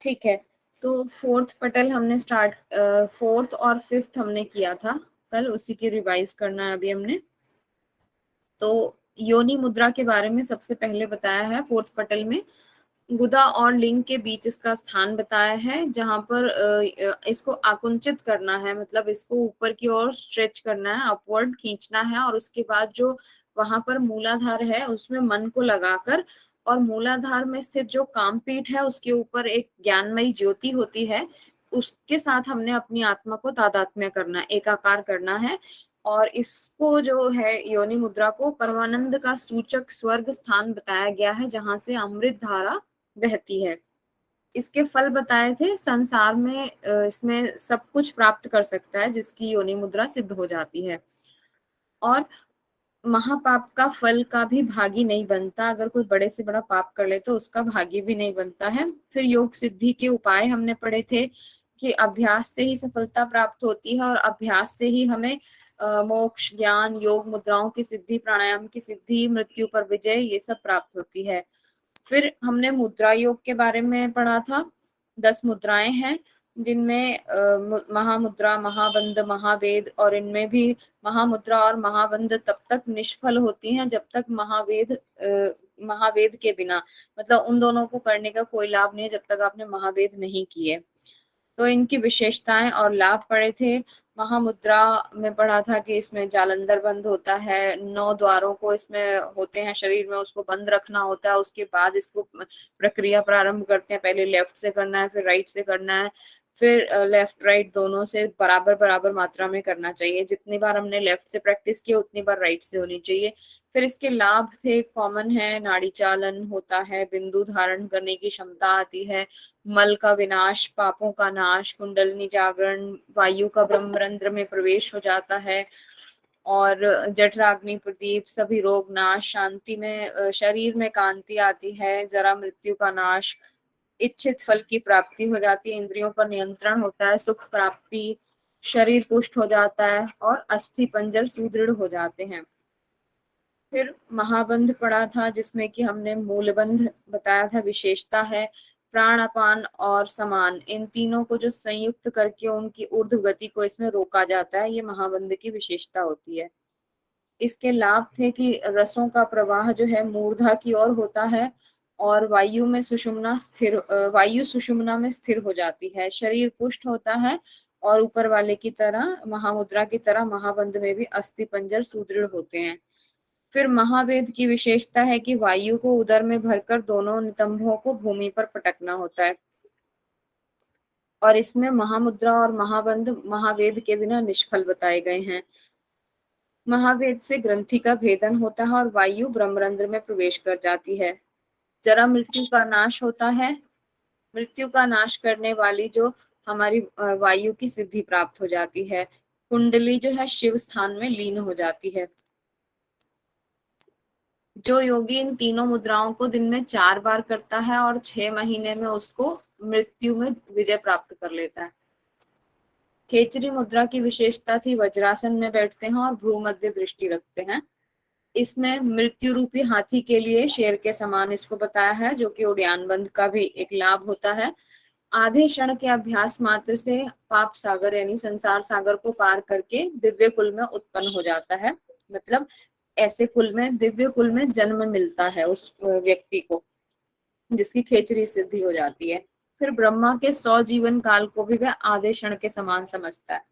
ठीक है, तो फोर्थ पटल हमने स्टार्ट, फोर्थ और फिफ्थ हमने किया था कल, उसी की रिवाइज करना है अभी हमने। तो योनि मुद्रा के बारे में सबसे पहले बताया है फोर्थ पटल में, गुदा और लिंग के बीच इसका स्थान बताया है, जहां पर इसको आकुंचित करना है, मतलब इसको ऊपर की ओर स्ट्रेच करना है, अपवर्ड खींचना है, और उसके बाद जो वहां पर मूलाधार है उसमें मन को लगाकर, और मूलाधार में स्थित जो कामपीठ है उसके ऊपर एक ज्ञानमयी ज्योति होती है, उसके साथ हमने अपनी आत्मा को तादात्म्य करना, एकाकार करना है। और इसको जो है योनि मुद्रा को परमानंद का सूचक स्वर्ग स्थान बताया गया है, जहां से अमृत धारा बहती है। इसके फल बताए थे, संसार में इसमें सब कुछ प्राप्त कर सकता है जिसकी योनि मुद्रा सिद्ध हो जाती है। और महापाप का फल का भी भागी नहीं बनता, अगर कोई बड़े से बड़ा पाप कर ले तो उसका भागी भी नहीं बनता है। फिर योग सिद्धि के उपाय हमने पढ़े थे कि अभ्यास से ही सफलता प्राप्त होती है, और अभ्यास से ही हमें मोक्ष, ज्ञान, योग मुद्राओं की सिद्धि, प्राणायाम की सिद्धि, मृत्यु पर विजय, ये सब प्राप्त होती है। फिर हमने मुद्रा योग के बारे में पढ़ा था। 10 मुद्राएं हैं जिनमें महामुद्रा, महाबंध, महावेद, और इनमें भी महामुद्रा और महाबंध तब तक निष्फल होती हैं जब तक महावेद के बिना, मतलब उन दोनों को करने का कोई लाभ नहीं है जब तक आपने महावेद नहीं किए। तो इनकी विशेषताएं और लाभ पढ़े थे। महामुद्रा में पढ़ा था कि इसमें जालंधर बंद होता है, 9 द्वारों को इसमें होते हैं शरीर में, उसको बंद रखना होता है, उसके बाद इसको प्रक्रिया प्रारंभ करते हैं, पहले लेफ्ट से करना है, फिर राइट से करना है, फिर लेफ्ट राइट दोनों से बराबर बराबर मात्रा में करना चाहिए, जितनी बार हमने लेफ्ट से प्रैक्टिस की उतनी बार राइट से होनी चाहिए। फिर इसके लाभ थे, कॉमन है, नाड़ी चालन होता है, बिंदु धारण करने की क्षमता आती है, मल का विनाश, पापों का नाश, कुंडलिनी जागरण, वायु का ब्रह्मरंध्र में प्रवेश हो जाता है, और जठराग्नि प्रदीप, सभी रोग नाश, शांति में शरीर में कांति आती है, जरा मृत्यु का नाश, इच्छित फल की प्राप्ति हो जाती है, इंद्रियों पर नियंत्रण होता है, सुख प्राप्ति, शरीर पुष्ट हो जाता है, और अस्थि पंजर सुदृढ़ हो जाते हैं। फिर महाबंध पढ़ा था जिसमें कि हमने मूलबंध बताया था, विशेषता है प्राण, अपान और समान, इन तीनों को जो संयुक्त करके उनकी ऊर्ध्व गति को इसमें रोका जाता है, ये महाबंध की विशेषता होती है। इसके लाभ थे कि रसों का प्रवाह जो है मूर्धा की ओर होता है, और वायु सुषुम्ना में स्थिर हो जाती है, शरीर पुष्ट होता है, और ऊपर वाले की तरह, महामुद्रा की तरह महाबंध में भी अस्थि पंजर सुदृढ़ होते हैं। फिर महावेद की विशेषता है कि वायु को उदर में भरकर दोनों नितंबों को भूमि पर पटकना होता है, और इसमें महामुद्रा और महाबंध महावेद के बिना निष्फल बताए गए हैं। महावेद से ग्रंथि का भेदन होता है और वायु ब्रह्मरंध्र में प्रवेश कर जाती है। जरा मृत्यु का नाश होता है, मृत्यु का नाश करने वाली जो हमारी वायु की सिद्धि प्राप्त हो जाती है। कुंडली जो है शिव स्थान में लीन हो जाती है। जो योगी इन तीनों मुद्राओं को दिन में 4 बार करता है और 6 महीने में उसको मृत्यु में विजय प्राप्त कर लेता है। खेचरी मुद्रा की विशेषता थी, वज्रासन में बैठते हैं और भ्रू मध्य दृष्टि रखते हैं। इसमें मृत्यु रूपी हाथी के लिए शेर के समान इसको बताया है, जो कि उड्यान बंध का भी एक लाभ होता है। आधे क्षण के अभ्यास मात्र से पाप सागर यानी संसार सागर को पार करके दिव्य कुल में उत्पन्न हो जाता है, मतलब ऐसे कुल में, दिव्य कुल में जन्म मिलता है उस व्यक्ति को, जिसकी खेचरी सिद्धि हो जाती है। फिर ब्रह्मा के 100 जीवन काल को भी वह आधे क्षण के समान समझता है।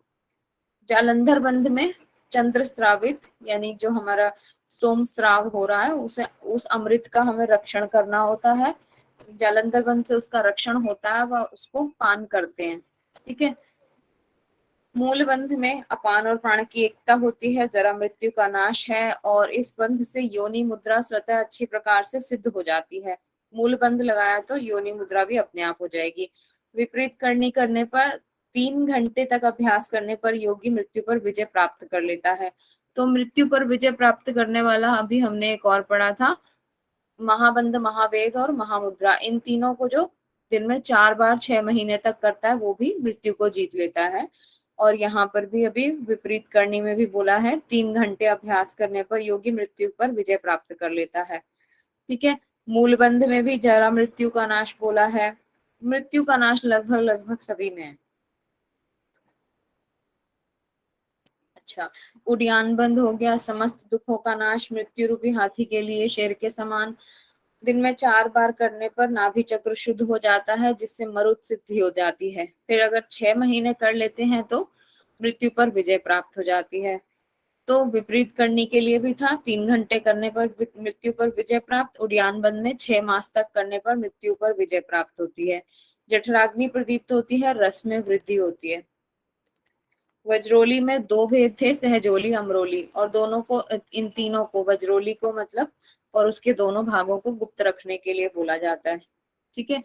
जालंधर बंध में चंद्र स्रावित यानी जो हमारा सोम स्राव हो रहा है, उसे, उस अमृत का हमें रक्षण करना होता है। जालंधर बंध से उसका रक्षण होता है, वह उसको पान करते हैं। ठीक है। मूल बंध में अपान और प्राण की एकता होती है, जरा मृत्यु का नाश है, और इस बंध से योनि मुद्रा स्वतः अच्छी प्रकार से सिद्ध हो जाती है। मूल बंध लगाया तो योनि मुद्रा भी अपने आप हो जाएगी। विपरीत करनी करने पर 3 घंटे तक अभ्यास करने पर योगी मृत्यु पर विजय प्राप्त कर लेता है। तो मृत्यु पर विजय प्राप्त करने वाला अभी हमने एक और पढ़ा था, महाबंध, महावेद और महामुद्रा, इन तीनों को जो दिन में 4 बार 6 महीने तक करता है वो भी मृत्यु को जीत लेता है। और यहाँ पर भी अभी विपरीत करनी में भी बोला है, 3 घंटे अभ्यास करने पर योगी मृत्यु पर विजय प्राप्त कर लेता है। ठीक है। मूलबंध में भी जरा मृत्यु का नाश बोला है। मृत्यु का नाश लगभग लगभग सभी में है। अच्छा, उद्यान बंद हो गया, समस्त दुखों का नाश, मृत्यु रूपी हाथी के लिए शेर के समान। दिन में 4 बार करने पर नाभि चक्र शुद्ध हो जाता है, जिससे मरुत सिद्धि हो जाती है। फिर अगर 6 महीने कर लेते हैं तो मृत्यु पर विजय प्राप्त हो जाती है। तो विपरीत करने के लिए भी था, 3 घंटे करने पर मृत्यु पर विजय प्राप्त, उद्यान बंद में 6 मास तक करने पर मृत्यु पर विजय प्राप्त होती है। जठराग्नि प्रदीप्त होती है, रस में वृद्धि होती है। वज्रोली में 2 भेद थे, सहजोली अमरोली, और दोनों को, इन तीनों को, वज्रोली को मतलब और उसके दोनों भागों को गुप्त रखने के लिए बोला जाता है। ठीक है।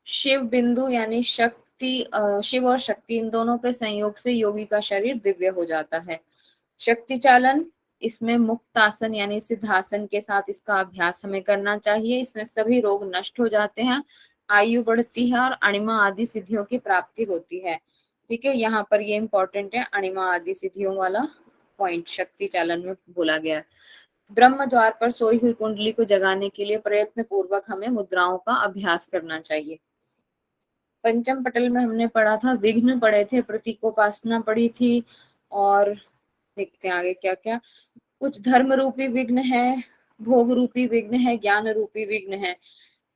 शिव बिंदु यानी शक्ति, शिव और शक्ति इन दोनों के संयोग से योगी का शरीर दिव्य हो जाता है। शक्ति चालन, इसमें मुक्तासन यानी सिद्धासन के साथ इसका अभ्यास हमें करना चाहिए। इसमें सभी रोग नष्ट हो जाते हैं, आयु बढ़ती है और अणिमा आदि सिद्धियों की प्राप्ति होती है। ठीक है, यहाँ पर ये इंपॉर्टेंट है, अणिमा आदि सिद्धियों वाला पॉइंट शक्ति चालन में बोला गया है। ब्रह्म द्वार पर सोई हुई कुंडली को जगाने के लिए प्रयत्न पूर्वक हमें मुद्राओं का अभ्यास करना चाहिए। पंचम पटल में हमने पढ़ा था, विघ्न पढ़े थे, प्रतीकोपासना पढ़ी थी, और देखते हैं आगे क्या क्या। कुछ धर्म रूपी विघ्न है, भोग रूपी विघ्न है, ज्ञान रूपी विघ्न है।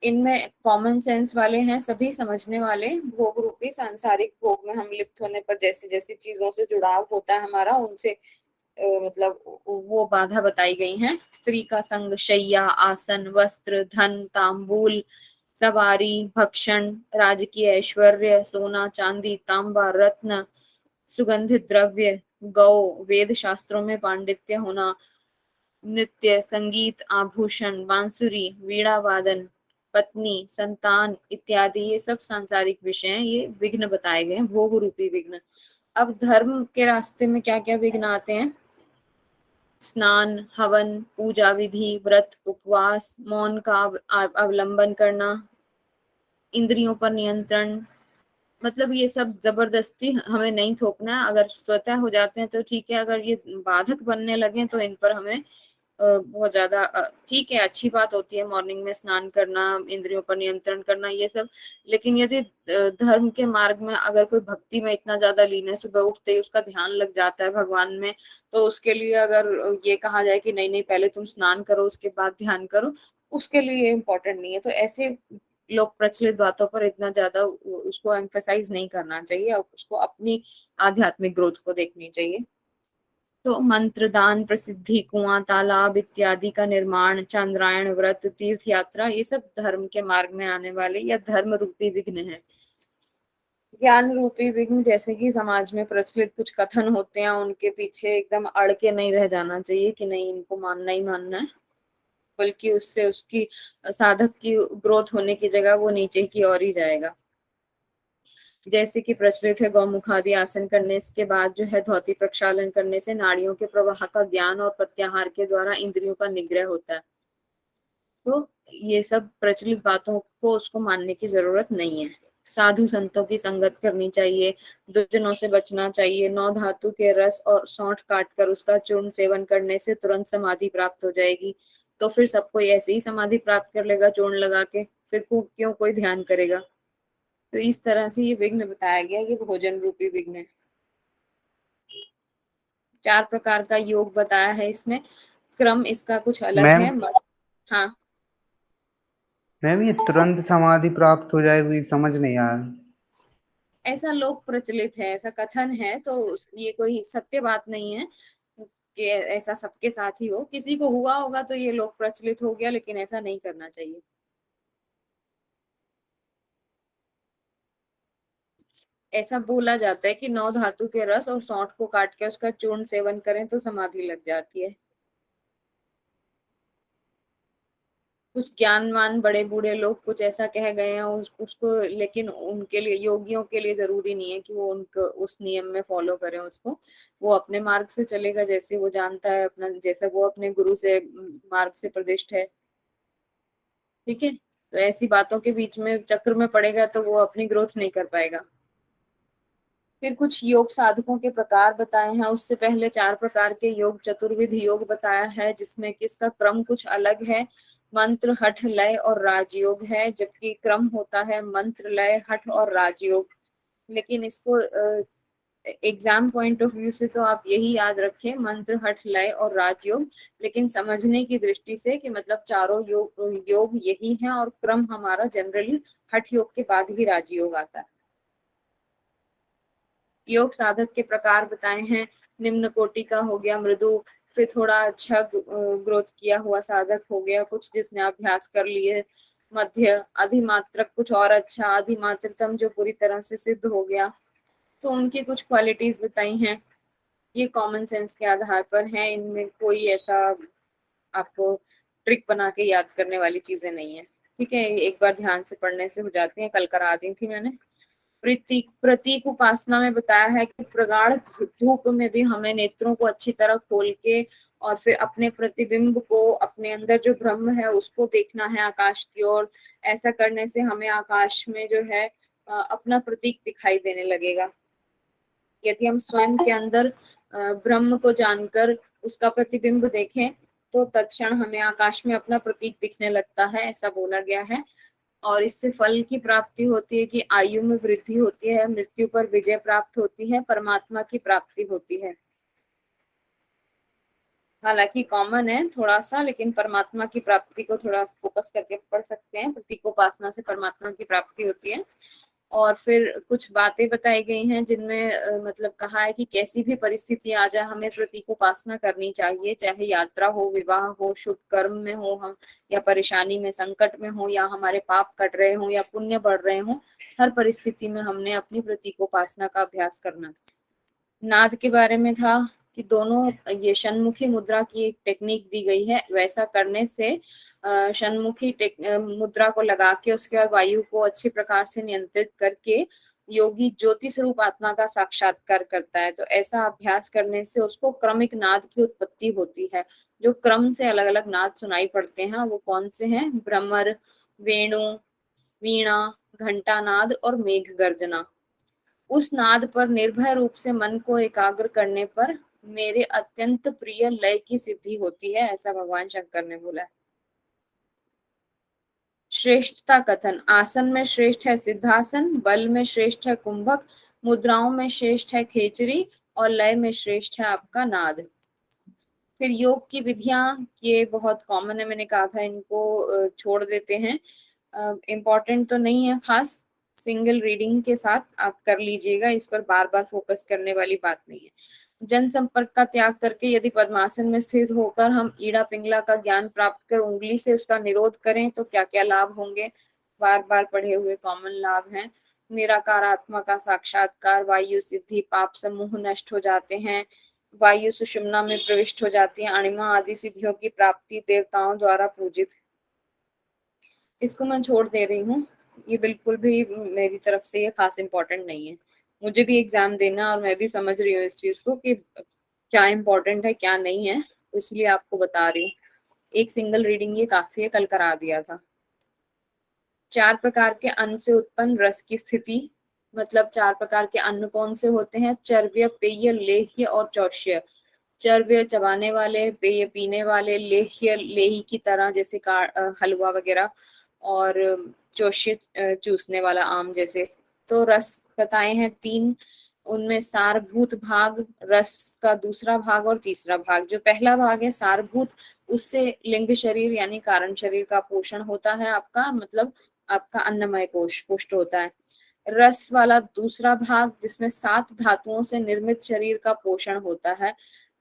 इनमें कॉमन सेंस वाले हैं, सभी समझने वाले। भोग रूपी सांसारिक भोग में हम लिप्त होने पर जैसे जैसे चीजों से जुड़ाव होता है हमारा, उनसे मतलब वो बाधा बताई गई है। स्त्री का संग, शैया, आसन, वस्त्र, धन, तांबूल, सवारी, भक्षण, राजकीय ऐश्वर्य, सोना, चांदी, तांबा, रत्न, सुगंधित द्रव्य, गौ, वेद शास्त्रों में पांडित्य होना, नृत्य, संगीत, आभूषण, बांसुरी, वीणा वादन, पत्नी, संतान इत्यादि, ये सब सांसारिक विषय हैं, ये विघ्न बताए गए हैं, भोग रूपी विघ्न। अब धर्म के रास्ते में क्या क्या विघ्न आते हैं? स्नान, हवन, पूजा विधि, व्रत, उपवास, मौन का अवलंबन करना, इंद्रियों पर नियंत्रण, मतलब ये सब जबरदस्ती हमें नहीं थोपना है। अगर स्वतः हो जाते हैं तो ठीक है, अगर ये बाधक बनने लगे तो इन पर हमें बहुत ज्यादा, ठीक है, अच्छी बात होती है मॉर्निंग में स्नान करना, इंद्रियों पर नियंत्रण करना, ये सब। लेकिन यदि धर्म के मार्ग में अगर कोई भक्ति में इतना ज्यादा लीन है, सुबह उठते ही उसका ध्यान लग जाता है भगवान में, तो उसके लिए अगर ये कहा जाए कि नहीं नहीं पहले तुम स्नान करो उसके बाद ध्यान करो, उसके लिए ये इम्पोर्टेंट नहीं है। तो ऐसे लोग प्रचलित बातों पर इतना ज्यादा उसको एम्फेसाइज नहीं करना चाहिए, उसको अपनी आध्यात्मिक ग्रोथ को देखनी चाहिए। तो मंत्र, दान, प्रसिद्धि, कुआं, तालाब इत्यादि का निर्माण, चंद्रायण व्रत, तीर्थ यात्रा, ये सब धर्म के मार्ग में आने वाले या धर्म रूपी विघ्न है। ज्ञान रूपी विघ्न, जैसे कि समाज में प्रचलित कुछ कथन होते हैं, उनके पीछे एकदम अड़ के नहीं रह जाना चाहिए कि नहीं इनको मानना ही मानना है, बल्कि उससे उसकी साधक की ग्रोथ होने की जगह वो नीचे की ओर ही जाएगा। जैसे कि प्रचलित है, गौमुखादि आसन करने के बाद जो है धौती प्रक्षालन करने से नाड़ियों के प्रवाह का ज्ञान और प्रत्याहार के द्वारा इंद्रियों का निग्रह होता है। तो ये सब प्रचलित बातों को उसको मानने की जरूरत नहीं है। साधु संतों की संगत करनी चाहिए, दुर्जनों से बचना चाहिए। 9 धातु के रस और सौंठ काट कर उसका चूर्ण सेवन करने से तुरंत समाधि प्राप्त हो जाएगी। तो फिर सब कोई ऐसे ही समाधि प्राप्त कर लेगा चूर्ण लगा के, फिर क्यों कोई ध्यान करेगा? तो इस तरह से ये विघ्न बताया गया, ये भोजन रूपी विघ्न है। 4 प्रकार का योग बताया है इसमें, क्रम इसका कुछ अलग मैम है। हाँ, मैम ये तुरंत समाधि प्राप्त हो जाएगी, समझ नहीं आया। ऐसा लोक प्रचलित है, ऐसा कथन है, तो ये कोई सत्य बात नहीं है कि ऐसा सबके साथ ही हो। किसी को हुआ होगा तो ये लोक प्रचलित हो गया, लेकिन ऐसा नहीं करना चाहिए। ऐसा बोला जाता है कि 9 धातु के रस और सौंठ को काट के उसका चूर्ण सेवन करें तो समाधि लग जाती है। कुछ ज्ञानवान बड़े बूढ़े लोग कुछ ऐसा कह गए हैं उसको, लेकिन उनके लिए, योगियों के लिए जरूरी नहीं है कि वो उनको उस नियम में फॉलो करें उसको। वो अपने मार्ग से चलेगा जैसे वो जानता है अपना, जैसा वो अपने गुरु से मार्ग से प्रदिष्ट है। ठीक है, तो ऐसी बातों के बीच में चक्र में पड़ेगा तो वो अपनी ग्रोथ नहीं कर पाएगा। फिर कुछ योग साधकों के प्रकार बताए हैं। उससे पहले 4 प्रकार के योग, चतुर्विध योग बताया है, जिसमें कि इसका क्रम कुछ अलग है। मंत्र, हठ, लय और राजयोग है, जबकि क्रम होता है मंत्र, लय, हठ और राजयोग। लेकिन इसको एग्जाम पॉइंट ऑफ व्यू से तो आप यही याद रखें, मंत्र, हठ, लय और राजयोग। लेकिन समझने की दृष्टि से कि मतलब चारों योग यही है, और क्रम हमारा जनरली हठ योग के बाद ही राजयोग आता है। योग साधक के प्रकार बताए हैं, निम्न कोटि का हो गया मृदु, फिर थोड़ा अच्छा ग्रोथ किया हुआ साधक हो गया, कुछ जिसने अभ्यास कर लिए, मध्य, अधिमात्रक कुछ और अच्छा, अधिमात्रतम जो पूरी तरह से सिद्ध हो गया। तो उनकी कुछ क्वालिटीज बताई हैं, ये कॉमन सेंस के आधार पर है, इनमें कोई ऐसा आपको ट्रिक बना के याद करने वाली चीजें नहीं है। ठीक है, एक बार ध्यान से पढ़ने से हो जाती है, कल करा दी थी मैंने। प्रतीक, प्रतीक उपासना में बताया है कि प्रगाढ़ धूप में भी हमें नेत्रों को अच्छी तरह खोल के और फिर अपने प्रतिबिंब को, अपने अंदर जो ब्रह्म है उसको देखना है आकाश की ओर। ऐसा करने से हमें आकाश में जो है अपना प्रतीक दिखाई देने लगेगा। यदि हम स्वयं के अंदर ब्रह्म को जानकर उसका प्रतिबिंब देखें तो तत्क्षण हमें आकाश में अपना प्रतीक दिखने लगता है, ऐसा बोला गया है। और इससे फल की प्राप्ति होती है कि आयु में वृद्धि होती है, मृत्यु पर विजय प्राप्त होती है, परमात्मा की प्राप्ति होती है। हालांकि कॉमन है थोड़ा सा, लेकिन परमात्मा की प्राप्ति को थोड़ा फोकस करके पढ़ सकते हैं। प्रतीकोपासना से परमात्मा की प्राप्ति होती है। और फिर कुछ बातें बताई गई हैं जिनमें मतलब कहा है कि कैसी भी परिस्थिति आ जाए हमें प्रतीकोपासना करनी चाहिए, चाहे यात्रा हो, विवाह हो, शुभ कर्म में हो हम, या परेशानी में, संकट में हो, या हमारे पाप कट रहे हो या पुण्य बढ़ रहे हो, हर परिस्थिति में हमने अपनी प्रतीकोपासना का अभ्यास करना। नाद के बारे में था कि दोनों, ये षण्मुखी मुद्रा की एक टेक्निक दी गई है, वैसा करने से षण्मुखी मुद्रा को लगा के उसके बाद वायु को अच्छी प्रकार से नियंत्रित करके योगी ज्योति स्वरूप आत्मा का साक्षात्कार करता है। तो ऐसा अभ्यास करने से उसको क्रमिक नाद की उत्पत्ति होती है। जो क्रम से अलग अलग नाद सुनाई पड़ते हैं वो कौन से हैं? भ्रमर, वेणु, वीणा, घंटा नाद और मेघ गर्जना। उस नाद पर निर्भय रूप से मन को एकाग्र करने पर मेरे अत्यंत प्रिय लय की सिद्धि होती है, ऐसा भगवान शंकर ने बोला है। श्रेष्ठता कथन, आसन में श्रेष्ठ है सिद्धासन, बल में श्रेष्ठ है कुंभक, मुद्राओं में श्रेष्ठ है खेचरी और लय में श्रेष्ठ है आपका नाद। फिर योग की विधियां, ये बहुत कॉमन है, मैंने कहा था इनको छोड़ देते हैं, इम्पोर्टेंट तो नहीं है खास, सिंगल रीडिंग के साथ आप कर लीजिएगा, इस पर बार बार फोकस करने वाली बात नहीं है। जन संपर्क का त्याग करके यदि पद्मासन में स्थित होकर हम ईड़ा पिंगला का ज्ञान प्राप्त कर उंगली से उसका निरोध करें तो क्या क्या लाभ होंगे? बार बार पढ़े हुए कॉमन लाभ हैं। निराकार आत्मा का साक्षात्कार, वायु सिद्धि, पाप समूह नष्ट हो जाते हैं, वायु सुषुम्ना में प्रविष्ट हो जाती है, अणिमा आदि सिद्धियों की प्राप्ति, देवताओं द्वारा पूजित। इसको मैं छोड़ दे रही हूँ, ये बिल्कुल भी मेरी तरफ से ये खास इम्पोर्टेंट नहीं है। मुझे भी एग्जाम देना और मैं भी समझ रही हूँ इस चीज को कि क्या इम्पोर्टेंट है क्या नहीं है, तो इसलिए आपको बता रही हूँ। एक सिंगल रीडिंग ये काफी है, कल करा दिया था। 4 प्रकार के अन्न से उत्पन्न रस की स्थिति, मतलब 4 प्रकार के अन्न कौन से होते हैं? चर्व्य, पेय, लेह्य और चौष्य। चर्व्य चबाने वाले, पेय पीने वाले, लेह्य लेही की तरह जैसे हलवा वगैरह, और चौष्य चूसने वाला आम जैसे। तो रस बताए हैं 3, उनमें सारभूत भाग, रस का दूसरा भाग और तीसरा भाग। जो पहला भाग है सारभूत, उससे लिंग शरीर यानी कारण शरीर का पोषण होता है आपका, मतलब आपका अन्नमय कोश पुष्ट होता है। रस वाला दूसरा भाग जिसमें 7 धातुओं से निर्मित शरीर का पोषण होता है।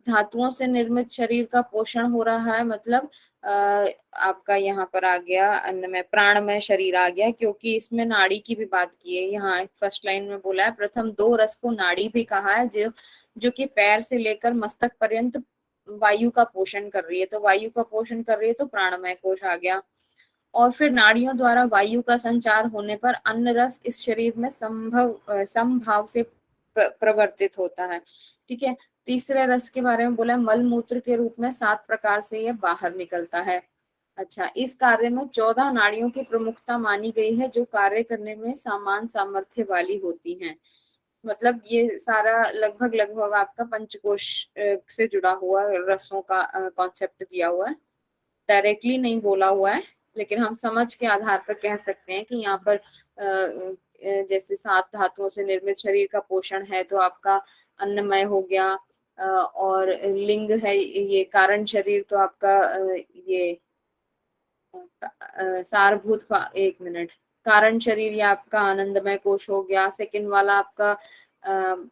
धातुओं से निर्मित शरीर का पोषण हो रहा है मतलब आपका यहाँ पर आ गया अन्नमय प्राणमय शरीर आ गया, क्योंकि इसमें नाड़ी की भी बात की है। यहाँ फर्स्ट लाइन में बोला है प्रथम 2 रस को नाड़ी भी कहा है, जो कि पैर से लेकर मस्तक पर्यंत वायु का पोषण कर रही है। तो वायु का पोषण कर रही है तो प्राणमय कोश आ गया। और फिर नाड़ियों द्वारा वायु का संचार होने पर अन्न रस इस शरीर में समभाव से प्रवर्तित होता है। ठीक है, तीसरे रस के बारे में बोला है मल मूत्र के रूप में 7 प्रकार से यह बाहर निकलता है। अच्छा, इस कार्य में 14 नाड़ियों की प्रमुखता मानी गई है जो कार्य करने में समान सामर्थ्य वाली होती हैं। मतलब ये सारा लगभग आपका पंचकोश से जुड़ा हुआ रसों का कॉन्सेप्ट दिया हुआ है। डायरेक्टली नहीं बोला हुआ है, लेकिन हम समझ के आधार पर कह सकते हैं कि यहाँ पर जैसे 7 धातुओं से निर्मित शरीर का पोषण है तो आपका अन्नमय हो गया, और लिंग है ये कारण शरीर तो आपका ये सारभूत, एक मिनट, कारण शरीर या आपका आनंदमय कोश हो गया। सेकंड वाला आपका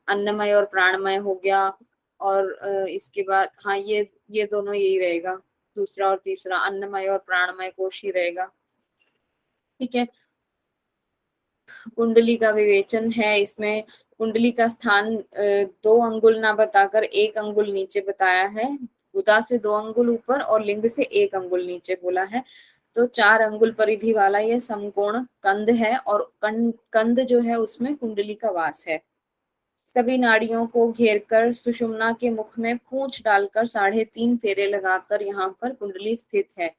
अन्नमय और प्राणमय हो गया, और इसके बाद हाँ ये दोनों यही रहेगा, दूसरा और तीसरा अन्नमय और प्राणमय कोश ही रहेगा। ठीक है, कुंडली का विवेचन है इसमें। कुंडली का स्थान 2 अंगुल ना बताकर 1 अंगुल नीचे बताया है, गुदा से 2 अंगुल ऊपर और लिंग से 1 अंगुल नीचे बोला है। तो 4 अंगुल परिधि वाला ये समकोण कंद है, और कंद जो है उसमें कुंडली का वास है। सभी नाड़ियों को घेरकर सुषुम्ना के मुख में पूंछ डालकर 3.5 फेरे लगाकर यहाँ पर कुंडली स्थित है।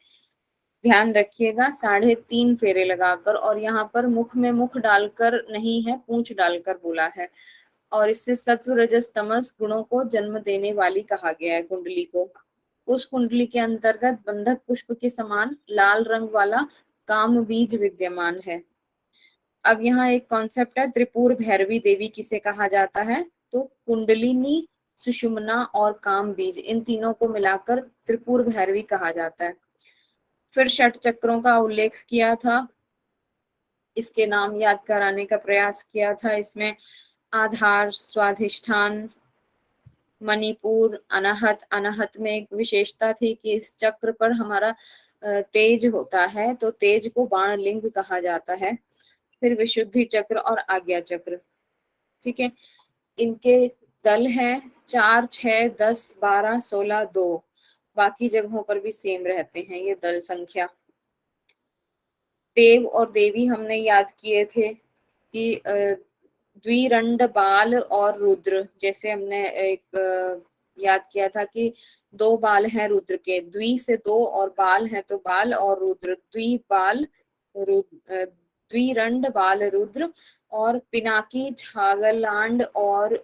ध्यान रखिएगा, 3.5 फेरे लगाकर, और यहाँ पर मुख में मुख डालकर नहीं है, पूंछ डालकर बोला है। और इससे सत्व रजस तमस गुणों को जन्म देने वाली कहा गया है कुंडली को। उस कुंडली के अंतर्गत बंधक पुष्प के समान लाल रंग वाला काम बीज विद्यमान है। अब यहाँ एक कॉन्सेप्ट है, त्रिपुर भैरवी देवी किसे कहा जाता है, तो कुंडलिनी, सुषुम्ना और काम बीज, इन तीनों को मिलाकर त्रिपुर भैरवी कहा जाता है। फिर षट चक्रों का उल्लेख किया था, इसके नाम याद कराने का प्रयास किया था। इसमें आधार, स्वाधिष्ठान, मणिपुर, अनाहत। अनाहत में एक विशेषता थी कि इस चक्र पर हमारा तेज होता है, तो तेज को बाण लिंग कहा जाता है। फिर विशुद्धि चक्र और आज्ञा चक्र। ठीक है, इनके दल हैं 4, 6, 10, 12, 16, 2। बाकी जगहों पर भी सेम रहते हैं ये दल संख्या। देव और देवी हमने याद किए थे कि द्विरंड बाल और रुद्र, जैसे हमने एक याद किया था कि 2 बाल हैं रुद्र के, द्वि से 2 और बाल हैं तो बाल और रुद्र, द्विबाल द्विरंड बाल रुद्र, और पिनाकी, छागलांड और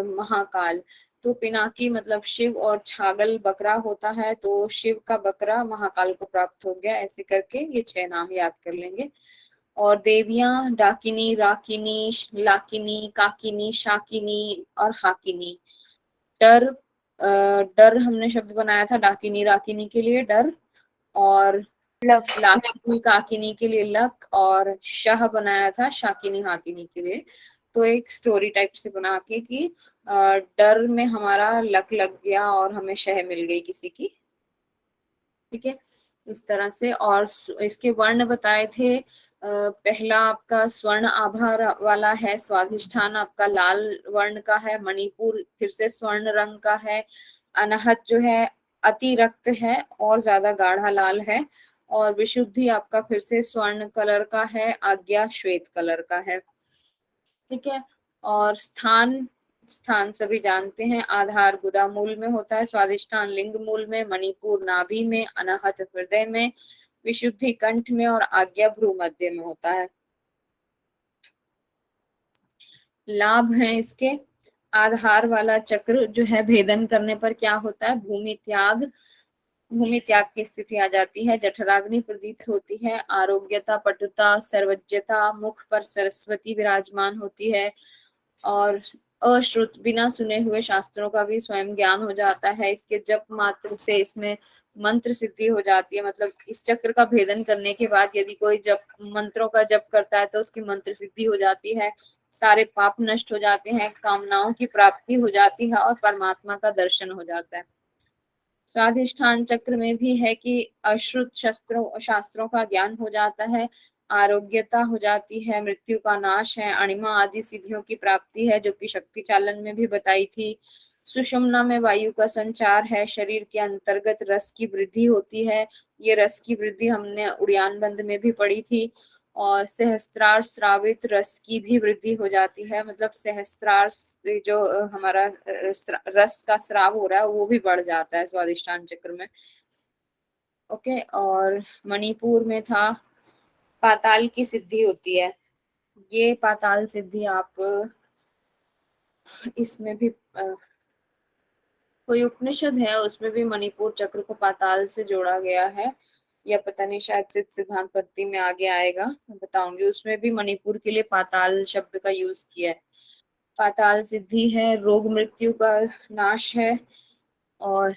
महाकाल। तो पिनाकी मतलब शिव और छागल बकरा होता है, तो शिव का बकरा महाकाल को प्राप्त हो गया, ऐसे करके ये 6 नाम याद कर लेंगे। और देवियां डाकिनी, राकिनी, लाकिनी, काकिनी, शाकिनी और हाकिनी। डर, डर हमने शब्द बनाया था डाकिनी राकिनी के लिए डर, और लाकिनी काकिनी के लिए लक, और शह बनाया था शाकिनी हाकिनी के लिए। तो एक स्टोरी टाइप से बना के कि डर में हमारा लक लग गया और हमें शह मिल गई किसी की। ठीक है, इस तरह से। और इसके वर्ण बताए थे, पहला आपका स्वर्ण आभा वाला है, स्वाधिष्ठान आपका लाल वर्ण का है, मणिपुर फिर से स्वर्ण रंग का है, अनाहत जो है अतिरक्त है और ज्यादा गाढ़ा लाल है, और विशुद्धि आपका फिर से स्वर्ण कलर का है, आज्ञा श्वेत कलर का है। ठीक है, और स्थान, स्थान सभी जानते हैं, आधार गुदा मूल में होता है, स्वादिष्ठान लिंग मूल में, मणिपुर नाभि में, अनाहत हृदय में, विशुद्धि कंठ में, और आज्ञा भ्रू मध्य में होता है। लाभ है इसके, आधार वाला चक्र जो है भेदन करने पर क्या होता है, भूमि त्याग, भूमि त्याग की स्थिति आ जाती है, जठराग्नि प्रदीप्त होती है, आरोग्यता, पटुता, सर्वज्ञता, मुख पर सरस्वती विराजमान होती है, और अश्रुत बिना सुने हुए शास्त्रों का भी स्वयं ज्ञान हो जाता है। इसके जप मात्र से इसमें मंत्र सिद्धि हो जाती है, मतलब इस चक्र का भेदन करने के बाद यदि कोई जप मंत्रों का जप करता है तो उसकी मंत्र सिद्धि हो जाती है, सारे पाप नष्ट हो जाते हैं, कामनाओं की प्राप्ति हो जाती है और परमात्मा का दर्शन हो जाता है। स्वाधिष्ठान चक्र में भी है कि अश्रुत शास्त्रों का ज्ञान हो जाता है, आरोग्यता हो जाती है, मृत्यु का नाश है, अणिमा आदि सिद्धियों की प्राप्ति है, जो कि शक्ति चालन में भी बताई थी। सुषुम्ना में वायु का संचार है, शरीर के अंतर्गत रस की वृद्धि होती है, ये रस की वृद्धि हमने उड़ियान बंद में भी पढ़ी थी। और सहस्त्रार श्रावित रस की भी वृद्धि हो जाती है, मतलब सहस्त्रार जो हमारा रस का स्राव हो रहा है वो भी बढ़ जाता है स्वादिष्ठान चक्र में। ओके, और मणिपुर में था पाताल की सिद्धि होती है, ये पाताल सिद्धि आप इसमें भी कोई उपनिषद है उसमें भी मणिपुर चक्र को पाताल से जोड़ा गया है, या पता नहीं, शायद सिद्धांत पत्ति में आगे आएगा, मैं बताऊंगी। उसमें भी मणिपुर के लिए पाताल शब्द का यूज किया है। पाताल सिद्धि है, रोग मृत्यु का नाश है, और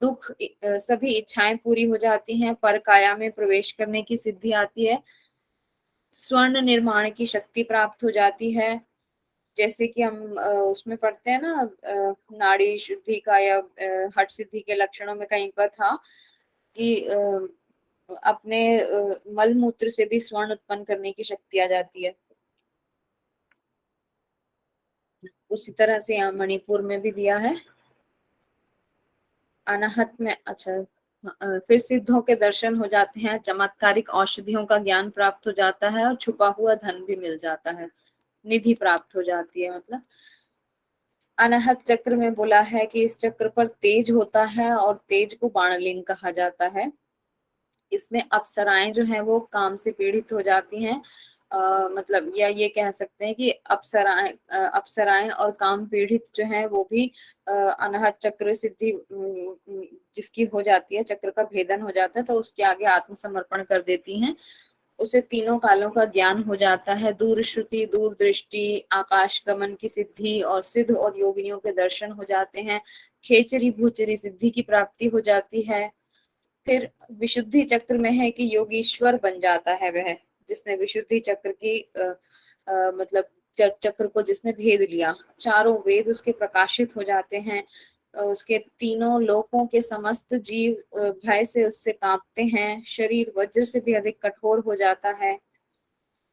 दुख सभी इच्छाएं पूरी हो जाती हैं, पर काया में प्रवेश करने की सिद्धि आती है, स्वर्ण निर्माण की शक्ति प्राप्त हो जाती है। जैसे कि हम उसमें पढ़ते हैं ना, नाड़ी शुद्धि का या हठ सिद्धि के लक्षणों में कहीं पर था कि अपने मल मूत्र से भी स्वर्ण उत्पन्न करने की शक्ति आ जाती है। उसी तरह से यहाँ मणिपुर में भी दिया है। अनाहत में, अच्छा, फिर सिद्धों के दर्शन हो जाते हैं, चमत्कारिक औषधियों का ज्ञान प्राप्त हो जाता है, और छुपा हुआ धन भी मिल जाता है, निधि प्राप्त हो जाती है। मतलब अनाहत चक्र में बोला है कि इस चक्र पर तेज होता है, और तेज को बाणलिंग कहा जाता है। इसमें अप्सराएं जो हैं वो काम से पीड़ित हो जाती हैं, मतलब या ये कह सकते हैं कि अप्सराएं और काम पीड़ित जो हैं वो भी अनाहत चक्र सिद्धि जिसकी हो जाती है, चक्र का भेदन हो जाता है, तो उसके आगे आत्मसमर्पण कर देती हैं। उसे तीनों कालों का ज्ञान हो जाता है, दूर श्रुति, दूर दृष्टि, आकाश गमन की सिद्धि, और सिद्ध और योगिनियों के दर्शन हो जाते हैं, खेचरी भूचरी सिद्धि की प्राप्ति हो जाती है। फिर विशुद्धि चक्र में है कि योगीश्वर बन जाता है वह, जिसने विशुद्धि चक्र की मतलब चक्र को जिसने भेद लिया, चारों वेद उसके प्रकाशित हो जाते हैं, उसके तीनों लोकों के समस्त जीव भय से उससे कांपते हैं, शरीर वज्र से भी अधिक कठोर हो जाता है।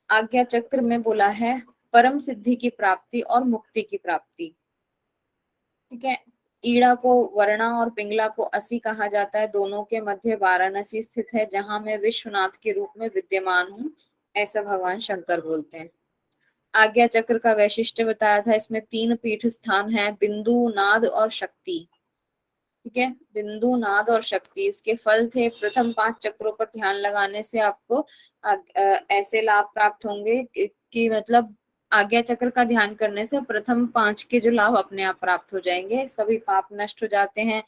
आज्ञा चक्र में बोला है परम सिद्धि की प्राप्ति और मुक्ति की प्राप्ति। ठीक है। ईड़ा को वर्णा और पिंगला को असी कहा जाता है, दोनों के मध्य वाराणसी स्थित है, जहां मैं विश्वनाथ के रूप में विद्यमान हूँ, ऐसा भगवान शंकर बोलते हैं। आज्ञा चक्र का वैशिष्ट्य बताया था, इसमें 3 पीठ स्थान है, बिंदु, नाद और शक्ति। ठीक है, बिंदु, नाद और शक्ति इसके फल थे। प्रथम 5 चक्रों पर ध्यान लगाने से आपको ऐसे लाभ प्राप्त होंगे कि मतलब आज्ञा चक्र का ध्यान करने से प्रथम 5 के जो लाभ अपने आप प्राप्त हो जाएंगे, सभी पाप नष्ट हो जाते हैं,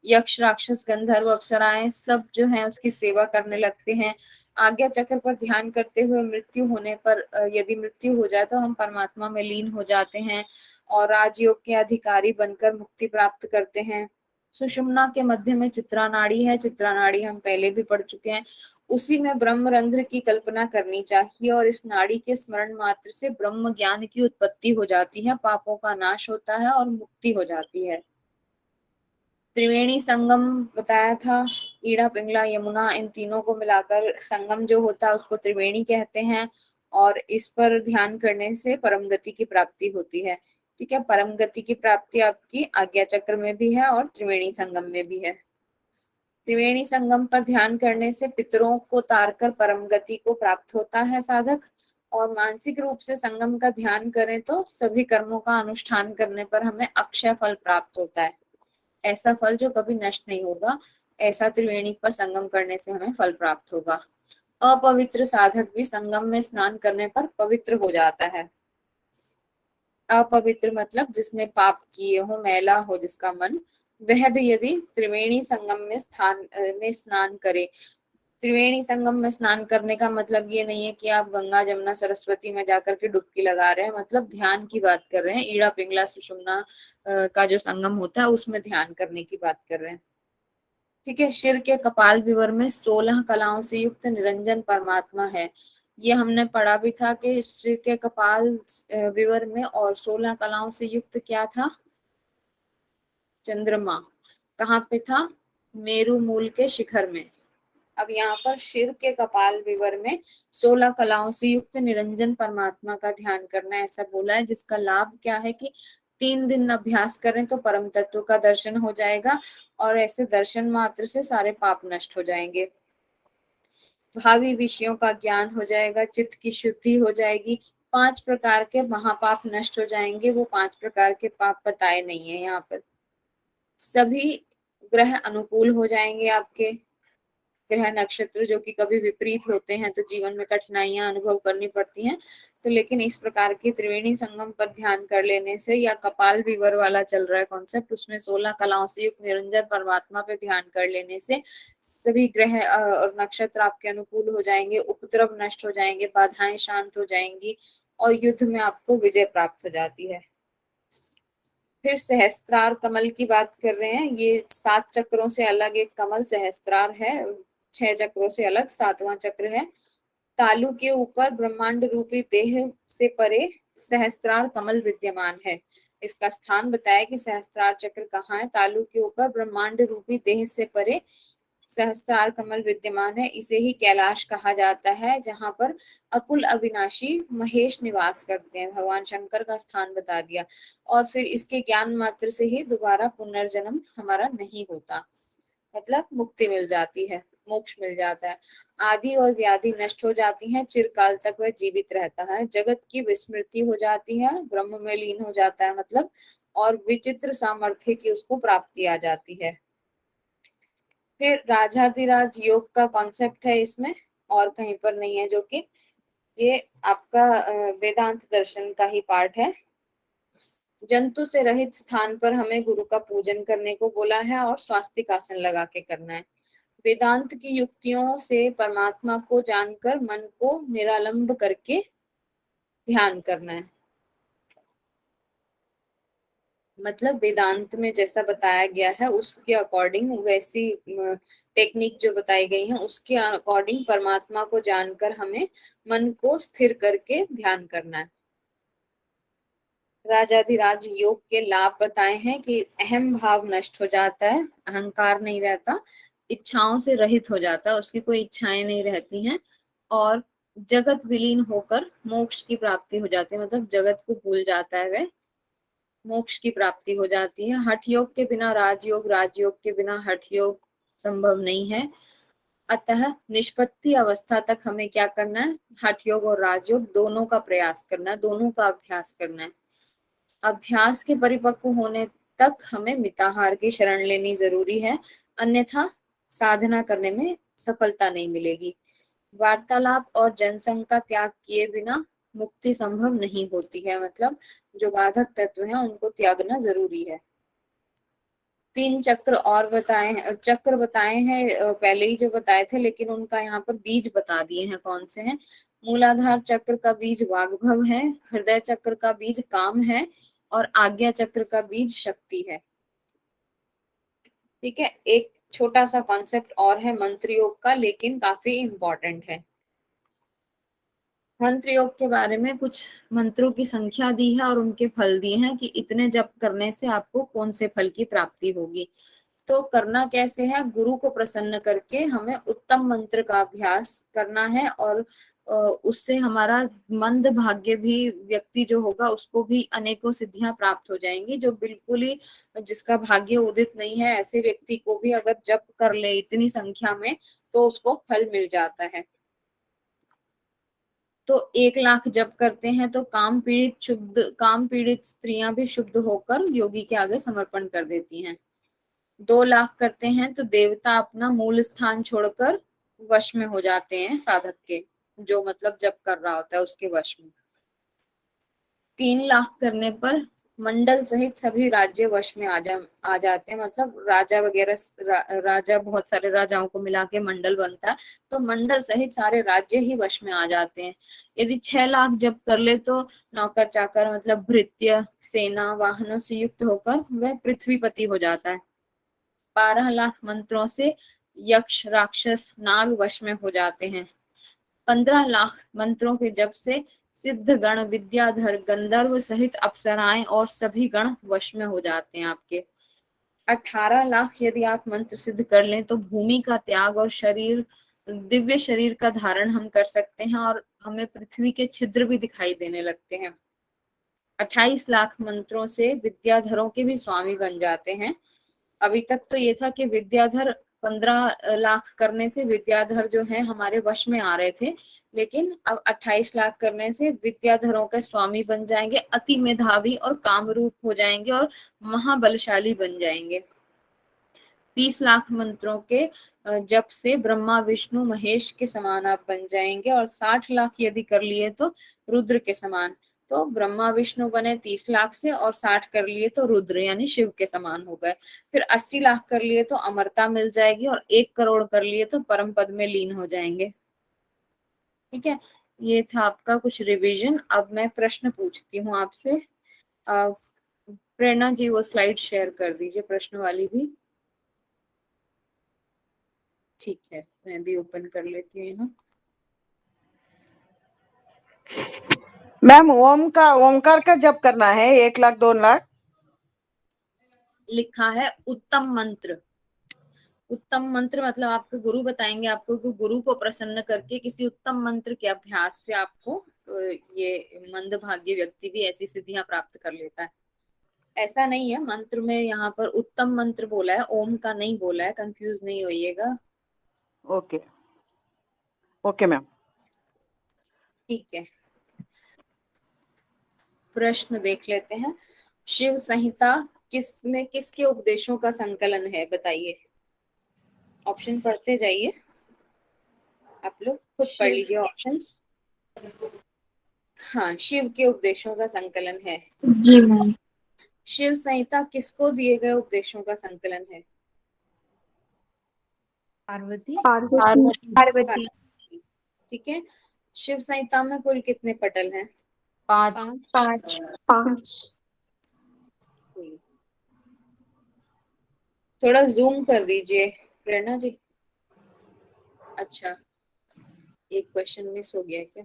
यक्ष राक्षस गंधर्व अप्सराएं सब जो हैं उसकी सेवा करने लगते हैं। आज्ञा चक्र पर ध्यान करते हुए मृत्यु होने पर यदि मृत्यु हो जाए तो हम परमात्मा में लीन हो जाते हैं, और राजयोग के अधिकारी बनकर मुक्ति प्राप्त करते हैं। सुषुम्ना के मध्य में चित्रा नाड़ी है, चित्रा नाड़ी हम पहले भी पढ़ चुके हैं। उसी में ब्रह्मरंध्र की कल्पना करनी चाहिए, और इस नाड़ी के स्मरण मात्र से ब्रह्म ज्ञान की उत्पत्ति हो जाती है, पापों का नाश होता है और मुक्ति हो जाती है। त्रिवेणी संगम बताया था, ईड़ा पिंगला यमुना इन तीनों को मिलाकर संगम जो होता है उसको त्रिवेणी कहते हैं, और इस पर ध्यान करने से परम गति की प्राप्ति होती है। ठीक है, परम गति की प्राप्ति आपकी आज्ञा चक्र में भी है और त्रिवेणी संगम में भी है। त्रिवेणी संगम पर ध्यान करने से पितरों को तारकर परम गति को प्राप्त होता है साधक, और मानसिक रूप से संगम का ध्यान करें तो सभी कर्मों का अनुष्ठान करने पर हमें अक्षय फल प्राप्त होता है, ऐसा फल जो कभी नष्ट नहीं होगा, ऐसा त्रिवेणी पर संगम करने से हमें फल प्राप्त होगा। अपवित्र साधक भी संगम में स्नान करने पर पवित्र हो जाता है। अपवित्र मतलब जिसने पाप किए हो, मैला हो जिसका मन, वह भी यदि त्रिवेणी संगम में स्नान करे। त्रिवेणी संगम में स्नान करने का मतलब ये नहीं है कि आप गंगा जमुना सरस्वती में जाकर के डुबकी लगा रहे हैं, मतलब ध्यान की बात कर रहे हैं। ईड़ा पिंगला सुषुम्ना का जो संगम होता है उसमें ध्यान करने की बात कर रहे हैं। ठीक है, शिर के कपाल विवर में 16 कलाओं से युक्त निरंजन परमात्मा है। ये हमने पढ़ा भी था कि सिर के कपाल विवर में और 16 कलाओं से युक्त क्या था, चंद्रमा। कहाँ पे था, मेरु मूल के शिखर में। अब यहाँ पर शिर के कपाल विवर में 16 कलाओं से युक्त निरंजन परमात्मा का ध्यान करना, ऐसा बोला है, जिसका लाभ क्या है कि 3 दिन अभ्यास करें तो परम तत्व का दर्शन हो जाएगा, और ऐसे दर्शन मात्र से सारे पाप नष्ट हो जाएंगे, भावी विषयों का ज्ञान हो जाएगा, चित्त की शुद्धि हो जाएगी, 5 प्रकार के महापाप नष्ट हो जाएंगे। वो 5 प्रकार के पाप बताए नहीं है यहाँ पर। सभी ग्रह अनुकूल हो जाएंगे आपके, ग्रह नक्षत्र जो कि कभी विपरीत होते हैं तो जीवन में कठिनाइयां अनुभव करनी पड़ती हैं। तो लेकिन इस प्रकार की त्रिवेणी संगम पर ध्यान कर लेने से, या कपाल विवर वाला चल रहा है कॉन्सेप्ट, उसमें 16 कलाओं से युक्त निरंजन परमात्मा पे ध्यान कर लेने से सभी ग्रह और नक्षत्र आपके अनुकूल हो जाएंगे, उपद्रव नष्ट हो जाएंगे, बाधाएं शांत हो जाएंगी और युद्ध में आपको विजय प्राप्त हो जाती है। फिर सहस्त्रार कमल की बात कर रहे हैं। ये 7 चक्रों से अलग एक कमल सहस्त्रार है, 6 चक्रों से अलग 7वां चक्र है। तालु के ऊपर ब्रह्मांड रूपी देह से परे सहस्त्रार कमल विद्यमान है। इसका स्थान बताया कि सहस्त्रार चक्र कहाँ है। तालु के ऊपर ब्रह्मांड रूपी देह से परे सहस्त्रार कमल विद्यमान है। इसे ही कैलाश कहा जाता है, जहां पर अकुल अविनाशी महेश निवास करते हैं। भगवान शंकर का स्थान बता दिया। और फिर इसके ज्ञान मात्र से ही दोबारा पुनर्जन्म हमारा नहीं होता, मतलब मुक्ति मिल जाती है, मोक्ष मिल जाता है। आदि और व्याधि नष्ट हो जाती हैं, चिरकाल तक वह जीवित रहता है। जगत की विस्मृति हो जाती है, ब्रह्म में लीन हो जाता है मतलब, और विचित्र सामर्थ्य की उसको प्राप्ति आ जाती है। फिर राजाधिराज योग का कॉन्सेप्ट है इसमें, और कहीं पर नहीं है, जो कि ये आपका वेदांत दर्शन का ही पार्ट है। जंतु से रहित स्थान पर हमें गुरु का पूजन करने को बोला है और स्वास्तिक आसन लगा के करना है। वेदांत की युक्तियों से परमात्मा को जानकर मन को निरालंब करके ध्यान करना है। मतलब वेदांत में जैसा बताया गया है उसके अकॉर्डिंग, वैसी टेक्निक जो बताई गई है उसके अकॉर्डिंग परमात्मा को जानकर हमें मन को स्थिर करके ध्यान करना है। राजाधिराज योग के लाभ बताए हैं कि अहम भाव नष्ट हो जाता है, अहंकार नहीं रहता, इच्छाओं से रहित हो जाता है, उसकी कोई इच्छाएं नहीं रहती हैं, और जगत विलीन होकर मोक्ष की प्राप्ति हो जाती है, मतलब जगत को भूल जाता है वह, मोक्ष की प्राप्ति हो जाती है। हठ योग के बिना राजयोग, राजयोग के बिना हठ योग संभव नहीं है। अतः निष्पत्ति अवस्था तक हमें क्या करना है, हठ योग और राजयोग दोनों का प्रयास करना है, दोनों का अभ्यास करना है। अभ्यास के परिपक्व होने तक हमें मिताहार की शरण लेनी जरूरी है, अन्यथा साधना करने में सफलता नहीं मिलेगी। वार्तालाप और जनसंग का त्याग किए बिना मुक्ति संभव नहीं होती है, मतलब जो बाधक तत्व हैं उनको त्यागना जरूरी है। 3 चक्र और बताए, चक्र बताए हैं पहले ही जो बताए थे, लेकिन उनका यहाँ पर बीज बता दिए हैं कौन से हैं। मूलाधार चक्र का बीज वाग्भव है, हृदय चक्र का बीज काम है, और आज्ञा चक्र का बीज शक्ति है। ठीक है, एक छोटा सा कॉन्सेप्ट और है मंत्र योग का, लेकिन काफी इंपॉर्टेंट है। मंत्र योग के बारे में कुछ मंत्रों की संख्या दी है और उनके फल दिए हैं कि इतने जप करने से आपको कौन से फल की प्राप्ति होगी। तो करना कैसे है, गुरु को प्रसन्न करके हमें उत्तम मंत्र का अभ्यास करना है, और उससे हमारा मंद भाग्य भी व्यक्ति जो होगा उसको भी अनेकों सिद्धियां प्राप्त हो जाएंगी। जो बिल्कुल ही जिसका भाग्य उदित नहीं है, ऐसे व्यक्ति को भी अगर जप कर ले इतनी संख्या में तो उसको फल मिल जाता है। तो 1 लाख जप करते हैं तो काम पीड़ित स्त्रियां भी शुद्ध होकर योगी के आगे समर्पण कर देती हैं। 2 लाख करते हैं तो देवता अपना मूल स्थान छोड़कर वश में हो जाते हैं साधक के, जो मतलब जप कर रहा होता है उसके वश में। 3 लाख करने पर मंडल सहित सभी राज्य वश में आ जाते हैं, मतलब राजा वगैरह राजा, बहुत सारे राजाओं को मिला के मंडल बनता है, तो मंडल सहित सारे राज्य ही वश में आ जाते हैं। यदि 6 लाख जप कर ले तो नौकर चाकर मतलब भृत्य सेना वाहनों से युक्त होकर वह पृथ्वीपति हो जाता है। 12 लाख मंत्रों से यक्ष राक्षस नाग वश में हो जाते हैं। 15 लाख मंत्रों के जप से सिद्ध गण विद्याधर गंधर्व सहित अप्सराएं और सभी गण वश में हो जाते हैं आपके। 18 लाख यदि आप मंत्र सिद्ध कर लें तो भूमि का त्याग और दिव्य शरीर का धारण हम कर सकते हैं, और हमें पृथ्वी के छिद्र भी दिखाई देने लगते हैं। 28 लाख मंत्रों से विद्याधरों के भी स्वामी बन जाते हैं। अभी तक तो ये था कि विद्याधर 15 लाख करने से विद्याधर जो है हमारे वश में आ रहे थे, लेकिन अब 28 लाख करने से विद्याधरों के स्वामी बन जाएंगे, अति मेधावी और कामरूप हो जाएंगे और महाबलशाली बन जाएंगे। 30 लाख मंत्रों के जप से ब्रह्मा विष्णु महेश के समान आप बन जाएंगे, और 60 लाख यदि कर लिए तो रुद्र के समान। तो ब्रह्मा विष्णु बने 30 लाख से, और 60 कर लिए तो रुद्र यानी शिव के समान हो गए। फिर 80 लाख कर लिए तो अमरता मिल जाएगी, और 1 करोड़ कर लिए तो परम पद में लीन हो जाएंगे। ठीक है, ये था आपका कुछ रिवीजन। अब मैं प्रश्न पूछती हूँ आपसे। प्रेरणा जी वो स्लाइड शेयर कर दीजिए, प्रश्न वाली भी। ठीक है, मैं भी ओपन कर लेती हूँ यहाँ। मैम ओमकार का जप करना है 1 लाख 2 लाख। लिखा है उत्तम मंत्र। उत्तम मंत्र मतलब आपके गुरु बताएंगे आपको कि गुरु को प्रसन्न करके किसी उत्तम मंत्र के अभ्यास से आपको ये मंदभागी व्यक्ति भी ऐसी सिद्धियां प्राप्त कर लेता है। ऐसा नहीं है, मंत्र में यहाँ पर उत्तम मंत्र बोला है, ओम का नहीं बोला है, कंफ्यूज नहीं होइएगा। Okay okay ma'am. ठीक है, प्रश्न देख लेते हैं। शिव संहिता किसमें किसके उपदेशों का संकलन है, बताइए। ऑप्शन पढ़ते जाइए, आप लोग खुद पढ़ लीजिए ऑप्शंस। हाँ, शिव के उपदेशों का संकलन है। जी मैम। शिव संहिता किसको दिए गए उपदेशों का संकलन है? पार्वती। पार्वती। ठीक है, शिव संहिता में कुल कितने पटल हैं? 5। 5 थोड़ा जूम कर दीजिए प्रेरणा जी। अच्छा, एक क्वेश्चन मिस हो गया क्या?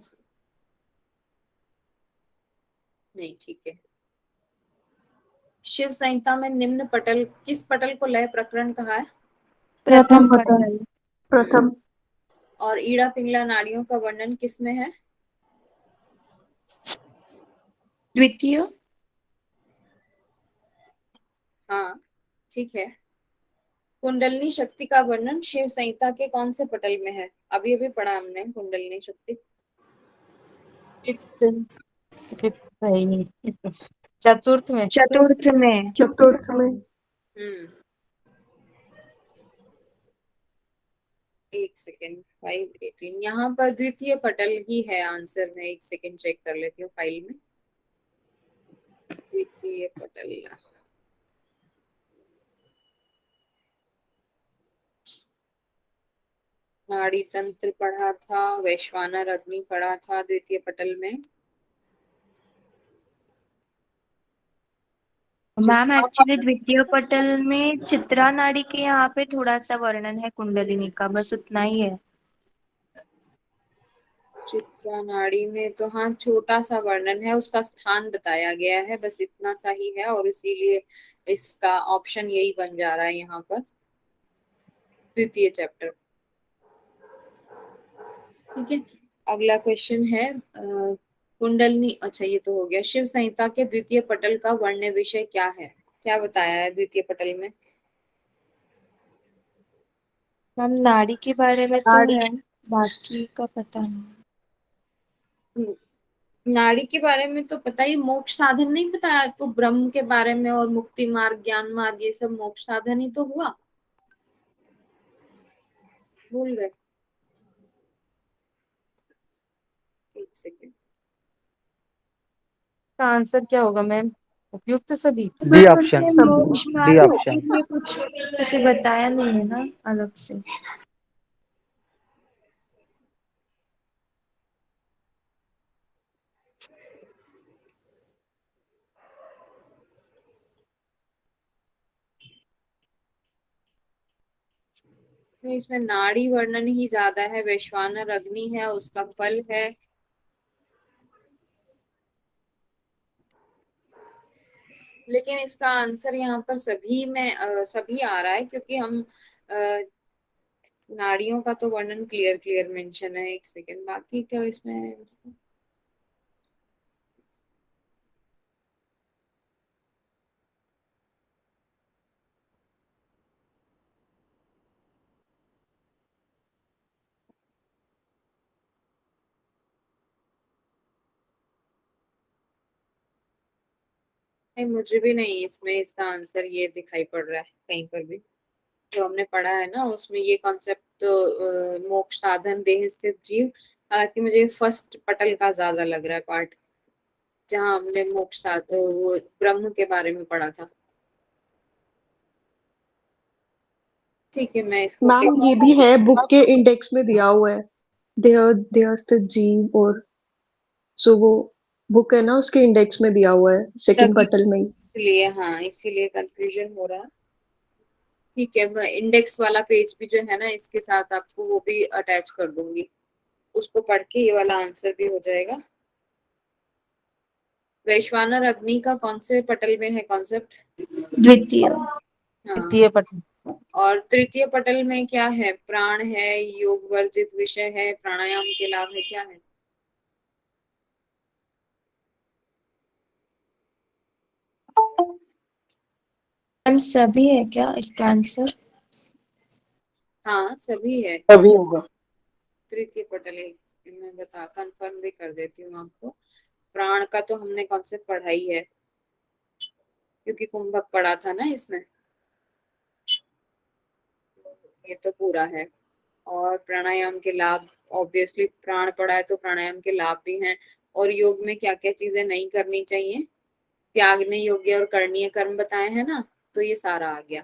नहीं, ठीक है। शिव संहिता में निम्न पटल, किस पटल को लय प्रकरण कहा है? प्रथम पटल। प्रथम और ईड़ा पिंगला नाड़ियों का वर्णन किस में है? द्वितीय हाँ, ठीक है। कुंडलनी शक्ति का वर्णन शिव संहिता के कौन से पटल में है? अभी अभी पढ़ा हमने कुंडलनी शक्ति। चतुर्थ में। चतुर्थ में हम्म, एक सेकेंड, 518 यहाँ पर द्वितीय पटल ही है आंसर में। एक सेकेंड चेक कर लेती हूँ फाइल में। द्वितीय पटल, नाड़ी तंत्र पढ़ा था, वैश्वानर अग्नि पढ़ा था द्वितीय पटल में। मैम एक्चुअली द्वितीय पटल में चित्रा नाड़ी के यहाँ पे थोड़ा सा वर्णन है कुंडलिनी का, बस उतना ही है। चित्रा नाड़ी में तो हाँ छोटा सा वर्णन है, उसका स्थान बताया गया है, बस इतना सा ही है, और इसीलिए इसका ऑप्शन यही बन जा रहा है यहाँ पर, द्वितीय चैप्टर। ठीक है, अगला क्वेश्चन है कुंडलनी, अच्छा ये तो हो गया। शिव संहिता के द्वितीय पटल का वर्ण्य विषय क्या है? क्या बताया है द्वितीय पटल में? मैम नाड़ी के बारे में तो है, बाकी का पता नहीं। नाड़ी के बारे में तो पता ही, मोक्ष साधन नहीं बताया आपको? ब्रह्म के बारे में और मुक्ति मार्ग, ज्ञान मार्ग, ये सब मोक्ष साधन ही तो हुआ। भूल गए? एक सेकेंड, का आंसर क्या होगा मैम? उपयुक्त सभी। D option. मोक्ष डी मार्ग ऑप्शन। में कुछ ऐसे बताया नहीं है ना अलग से। तो इसमें नाड़ी वर्णन ही ज्यादा है, वैश्वानर अग्नि है, उसका फल है। लेकिन इसका आंसर यहाँ पर सभी में सभी आ रहा है, क्योंकि हम नाड़ियों का तो वर्णन क्लियर क्लियर मेंशन है। एक सेकेंड, बाकी क्या इसमें, नहीं मुझे भी नहीं इसमें इसका आंसर ये दिखाई पड़ रहा है कहीं पर भी। जो हमने पढ़ा है ना उसमें ये कॉन्सेप्ट मोक्ष साधन देह स्थित जीव, हालांकि मुझे फर्स्ट पटल का ज्यादा लग रहा है पार्ट, जहाँ हमने मोक्ष साधन वो ब्रह्म के बारे में पढ़ा था। ठीक है, मैं इसको मैम ये भी है, बुक के इंडेक्स में दिया हुआ है, देह देह स्थित जीव, और जो वो बुक है ना उसके इंडेक्स में दिया हुआ है, सेकंड तभी पटल में ही। इसलिए, हाँ इसीलिए कंफ्यूजन हो रहा है। ठीक है, मैं इंडेक्स वाला पेज भी जो है ना इसके साथ आपको वो भी अटैच कर दूंगी, उसको पढ़ के ये वाला आंसर भी हो जाएगा। वैश्वानर अग्नि का कौन से पटल में है कॉन्सेप्ट? द्वितीय। हाँ, द्वितीय पटल। और तृतीय पटल में क्या है? प्राण है, योग वर्जित विषय है, प्राणायाम के लाभ है, क्या है? मैम सभी है क्या इसका आंसर? हाँ सभी है। तभी होगा। तृतीय पटल है, मैं बता कंफर्म भी कर देती हूँ आपको। प्राण का तो हमने कॉन्सेप्ट पढ़ा ही है, क्योंकि कुंभक पढ़ा था ना इसमें, ये तो पूरा है। और प्राणायाम के लाभ, ऑब्वियसली प्राण पढ़ा है तो प्राणायाम के लाभ भी हैं। और योग में क्या क्या चीजें नहीं करनी चाहिए, त्यागने योग्य और करणीय कर्म बताए हैं ना, तो ये सारा आ गया।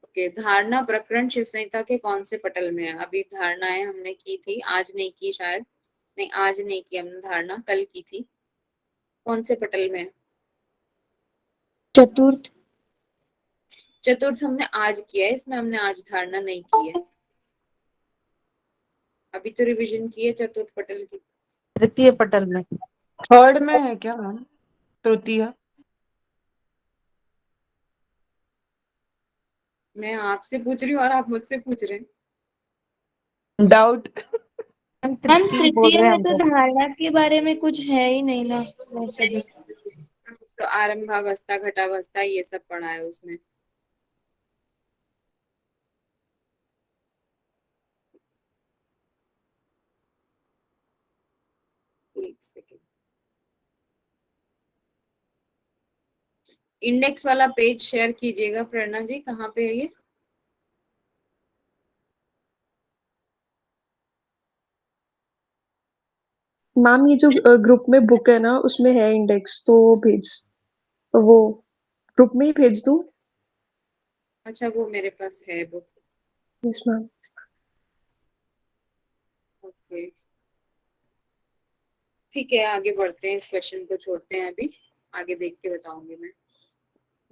ओके, धारणा प्रकरण शिव संहिता के कौन से पटल में है? अभी धारणाएं हमने की थी, आज नहीं की शायद, नहीं आज नहीं की हमने धारणा, कल की थी। कौन से पटल में है? चतुर्थ। चतुर्थ हमने आज किया है, इसमें हमने आज धारणा नहीं की है। अभी तो रिवीजन की है चतुर्थ पटल की। तृतीय पटल में। थर्ड में है क्या मैम? तृतीय? मैं आपसे पूछ रही हूँ और आप मुझसे पूछ रहे हैं। डाउट। मैम मैम तृतीय बोल तृतीय रहे हैं में हम तो तो। धारणा के बारे में कुछ है ही नहीं ना, वैसे भी। तो आरंभावस्था, घटावस्था, ये सब पढ़ा है उसमें। एक सेकेंड, इंडेक्स वाला पेज शेयर कीजिएगा प्रेरणा जी, कहाँ पे है ये? मैम ये जो ग्रुप में बुक है ना उसमें है इंडेक्स, तो भेज, वो ग्रुप में ही भेज दूं? अच्छा, वो मेरे पास है बुक। Yes ma'am. ओके, ठीक है, आगे बढ़ते हैं, इस क्वेश्चन को छोड़ते हैं अभी, आगे देख के बताऊंगी मैं।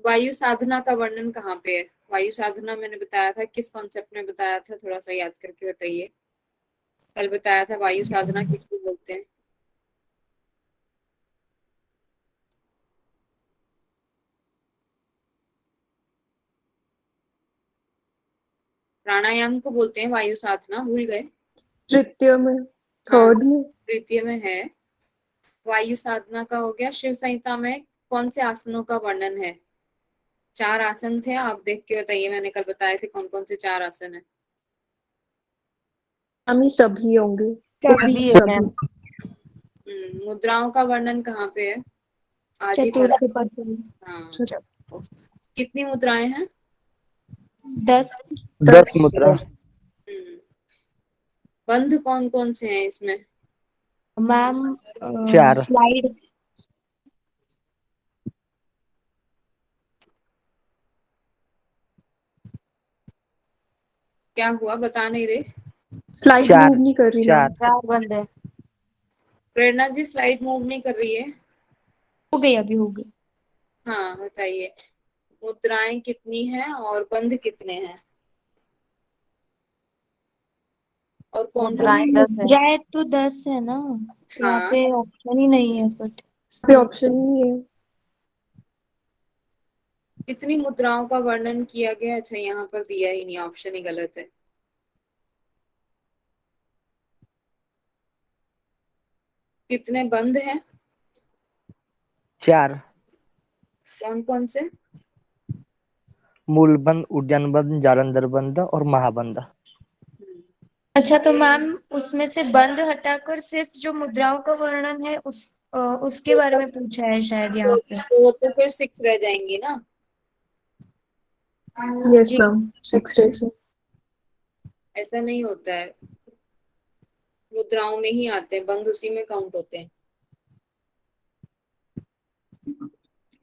वायु साधना का वर्णन कहाँ पे है? वायु साधना मैंने बताया था, किस कॉन्सेप्ट में बताया था, थोड़ा सा याद करके बताइए। कल बताया था वायु साधना किसको बोलते हैं? प्राणायाम को बोलते हैं वायु साधना, भूल गए? तृतीय में, हाँ, थर्ड में। तृतीय में है। वायु साधना का हो गया। शिव संहिता में कौन से आसनों का वर्णन है? 4 आसन थे, आप देख के बताइए, मैंने कल बताए थे कौन कौन से 4 आसन है। मैम ये सभी होंगे, सभी है सभी। मैम। मुद्राओं का वर्णन कहाँ पे है? आज ही पढ़ा। चतुर्थ पटल। हाँ, कितनी मुद्राएं हैं? 10। 10 मुद्रा। हम्म, बंध कौन कौन से हैं इसमें? मैम 4। स्लाइड। क्या हुआ, बता नहीं रहे? स्लाइड 4। मूव नहीं कर रही मैम। 4। 4 बंद है। प्रेरणा जी स्लाइड मूव नहीं कर रही है। हो गई, अभी हो गई। हाँ बताइए, मुद्राएं कितनी हैं और बंध कितने हैं, और कौन कौन? मुद्राएं 10 है। मुद्राएं तो 10 है ना, यहाँ हाँ, पे ऑप्शन ही नहीं है बट। पे ऑप्शन नहीं है। कितनी मुद्राओं का वर्णन किया गया? अच्छा, यहाँ पर दिया ही नहीं, ऑप्शन ही गलत है। कितने बंध हैं? 4। कौन कौन से? मूल बंद, उद्यान बंद, जालंधर बंद और महाबंद। अच्छा, तो मैम उसमें से बंद हटाकर सिर्फ जो मुद्राओं का वर्णन है उसके बारे में पूछा है शायद यहाँ पे। तो वो तो फिर 6 रह जाएंगी ना। यस जी मैम 6 days में। ऐसा नहीं होता है, मुद्राओं में ही आते हैं, बंद उसी में काउंट होते हैं।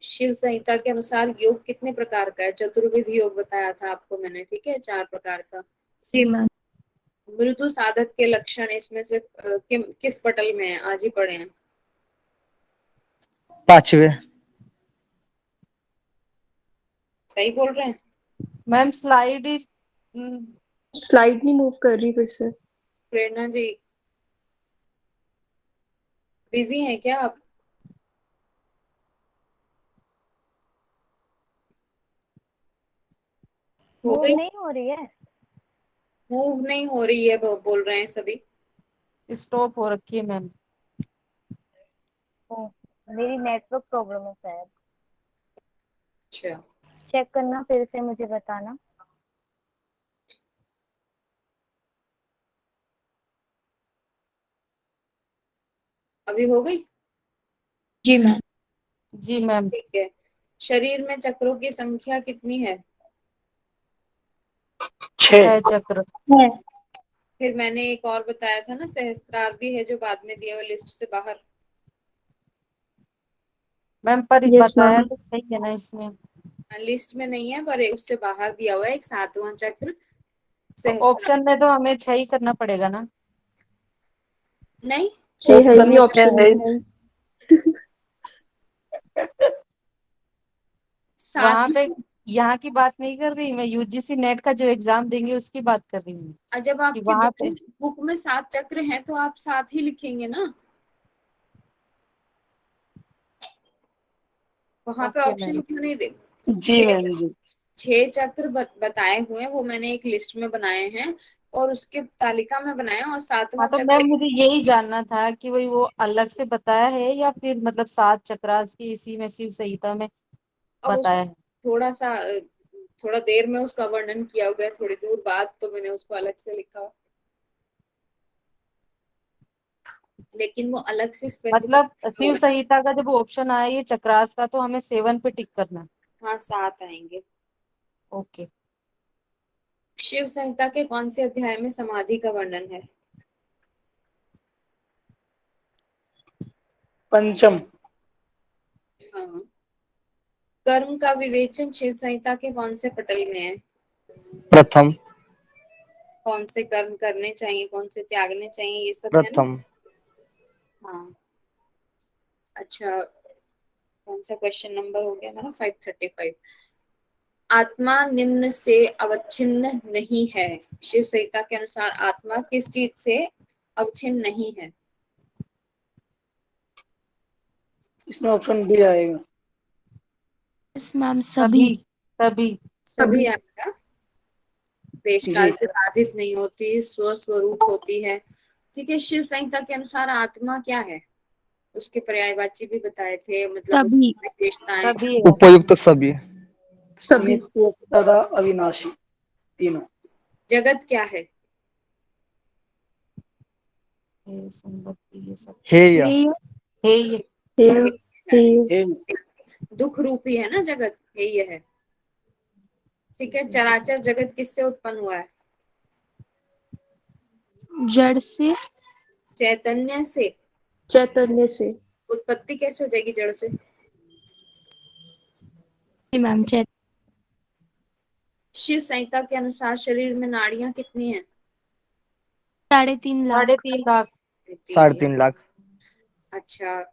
शिव संहिता के अनुसार योग कितने प्रकार का है? चतुर्विध योग बताया था आपको मैंने, ठीक है, 4 प्रकार का। जी मैम। मृदु साधक के लक्षण इसमें से किस पटल में है? आज ही पढ़े हैं। 5वें। सही बोल रहे हैं? मैम स्लाइड ही स्लाइड नहीं मूव कर रही फिर से। प्रेरणा जी बिजी हैं क्या आप? हो मूव गई? नहीं हो रही है। मूव नहीं हो रही है बोल रहे हैं सभी। स्टॉप हो रखी है मैम। ओ, मेरी नेटवर्क प्रॉब्लम है शायद। अच्छा, चेक करना फिर से मुझे बताना। अभी हो गई? जी मैम। जी मैम। ठीक है। शरीर में चक्रों की संख्या कितनी है? 6 चक्र। है। फिर मैंने एक और बताया था ना, सहस्त्रार भी है जो बाद में दिया हुआ लिस्ट से बाहर। मैम पर यस बताया मैम। तो सही है ना इसमें। लिस्ट में नहीं है पर उससे बाहर दिया हुआ है एक 7वां चक्र तो सहस्त्रार। ऑप्शन में तो हमें 6 ही करना पड़ेगा ना। नहीं, 6 है ही नहीं ऑप्शन में। वहां 7। पे यहाँ की बात नहीं कर रही मैं, यूजीसी नेट का जो एग्जाम देंगे उसकी बात कर रही हूँ जब कि आपकी वहां पे। बुक में 7 चक्र हैं तो आप 7 ही लिखेंगे ना, वहां पे ओके ऑप्शन मैम। क्यों नहीं दे? जी मैम जी। 6 चक्र बताए हुए हैं, वो मैंने एक लिस्ट में बनाए हैं और उसके तालिका में बनाया, और हाँ 7वां तो चक्र। मैम मुझे यही जानना था कि वही वो अलग से बताया है या फिर मतलब 7 चक्रास की इसी में शिव संहिता में अब उस बताया है। थोड़ा सा थोड़ा देर में उसका वर्णन किया हुआ है, थोड़ी दूर बाद तो मैंने उसको अलग से लिखा, लेकिन वो अलग से स्पेसिफिक मतलब शिव संहिता का जब ऑप्शन आया ये चक्रास का तो हमें 7 पे टिक करना है। हाँ 7 आएंगे। ओके। शिव संहिता के कौन से अध्याय में समाधि का वर्णन है? पंचम। हाँ। कर्म का विवेचन शिव संहिता के कौन से पटल में है? प्रथम। कौन से कर्म करने चाहिए, कौन से त्यागने चाहिए, ये सब है ना। प्रथम। हाँ। अच्छा, कौन सा क्वेश्चन नंबर हो गया मेरा? 535। आत्मा निम्न से अवच्छिन्न नहीं है। शिव संहिता के अनुसार आत्मा किस चीज से अवच्छिन्न नहीं है? इसमें ऑप्शन बी आएगा। यस मैम सभी। सभी। सभी। सभी आएगा। देश काल जी। से बाधित नहीं होती, स्वस्वरूप होती है। ठीक है। शिव संहिता के अनुसार आत्मा क्या है? उसके पर्यायवाची भी बताए थे, मतलब उसकी सभी। विशेषताएं। सभी है। उपयुक्त सभी। सभी। नित्य सदा अविनाशी तीनों। जगत क्या है? ये सुंदर ये सब हेय। ये है ये। हे हे हे हे दुख रूपी है ना जगत, यही है। ठीक है। चराचर जगत किससे उत्पन्न हुआ है? जड़ से। चैतन्य से। चैतन्य से। उत्पत्ति कैसे हो जाएगी जड़ से? जी मैम शिव संहिता के अनुसार शरीर में नाड़ियां कितनी हैं? 3.5 लाख। 3.5 लाख। 3 लाख। 3.5 लाख। अच्छा,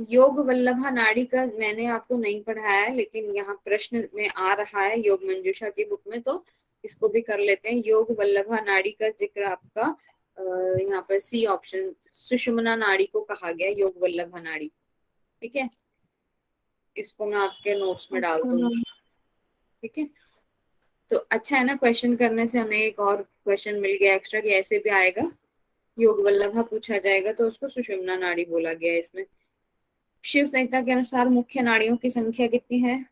योग वल्लभा नाड़ी का मैंने आपको नहीं पढ़ाया है, लेकिन यहाँ प्रश्न में आ रहा है योग मंजूषा की बुक में, तो इसको भी कर लेते हैं। योग वल्लभा नाड़ी का जिक्र आपका यहाँ पर सी ऑप्शन, सुषुम्ना नाड़ी को कहा गया योग वल्लभा नाड़ी। ठीक है, इसको मैं आपके नोट्स में डाल दूंगी। ठीक है, तो अच्छा है ना, क्वेश्चन करने से हमें एक और क्वेश्चन मिल गया एक्स्ट्रा कि ऐसे भी आएगा, योग वल्लभा पूछा जाएगा तो उसको सुषुम्ना नाड़ी बोला गया है इसमें। शिव संहिता के अनुसार मुख्य नाड़ियों की संख्या कितनी है?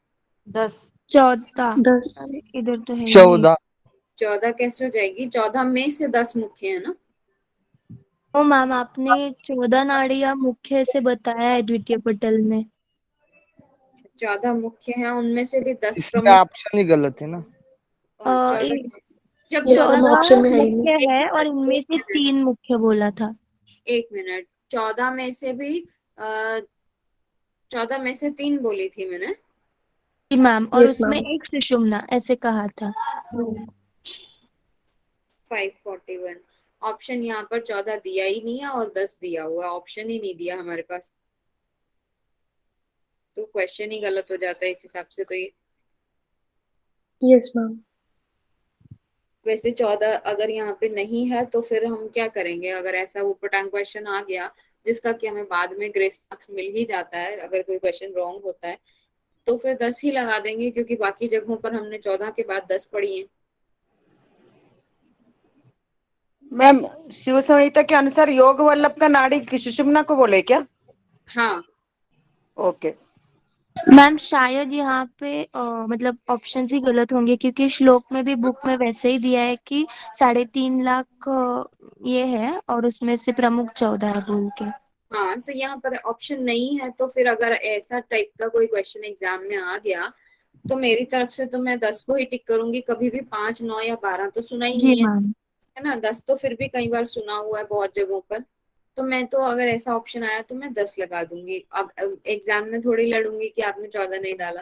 10। 14। 10। अरे इधर तो है ही नहीं। 14। 14 कैसे हो जाएगी? 14 में से 10 मुख्य है ना। ओ मैम आपने 14 नाड़ियां मुख्य से बताया है द्वितीय पटल में। 14 मुख्य हैं, उनमें से भी 10 इसमें प्रमुख। ऑप्शन ही गलत है ना। 14 जब ये 14 सब ऑप्शन में है ही नहीं। मुख्य है और इनमें से 3 मुख्य बोला था। 1 मिनट, 14 में से भी 14 में से 3 बोली थी मैंने। जी मैम, और यस उसमें मैम। एक सुषुम्ना ऐसे कहा था। 541 ऑप्शन यहाँ पर 14 दिया ही नहीं है और 10 दिया हुआ, ऑप्शन ही नहीं दिया हमारे पास, तो क्वेश्चन ही गलत हो जाता है इस हिसाब से। तो ये यस मैम। वैसे 14 अगर यहाँ पे नहीं है तो फिर हम क्या करेंगे, अगर ऐसा ऊटपटांग क्वेश्चन आ गया जिसका कि हमें बाद में ग्रेस मार्क्स मिल ही जाता है, अगर कोई क्वेश्चन रॉन्ग होता है तो फिर 10 ही लगा देंगे, क्योंकि बाकी जगहों पर हमने 14 के बाद 10 पढ़ी है। मैम शिव संहिता के अनुसार योग वल्लभ का नाड़ी की सुषुम्ना को बोले क्या? हाँ ओके। मैम शायद यहाँ पे मतलब ऑप्शन ही गलत होंगे, क्योंकि श्लोक में भी बुक में वैसे ही दिया है कि 3.5 लाख ये है और उसमें से प्रमुख 14 है बोल के। हाँ, तो यहाँ पर ऑप्शन नहीं है, तो फिर अगर ऐसा टाइप का कोई क्वेश्चन एग्जाम में आ गया तो मेरी तरफ से तो मैं 10 को ही टिक करूंगी, कभी भी 5, 9 या 12 तो सुना ही जी नहीं मैम। है ना। 10 तो फिर भी कई बार सुना हुआ है बहुत जगहों पर, तो मैं तो अगर ऐसा ऑप्शन आया तो मैं 10 लगा दूंगी। अब एग्जाम में थोड़ी लड़ूंगी कि आपने 14 नहीं डाला।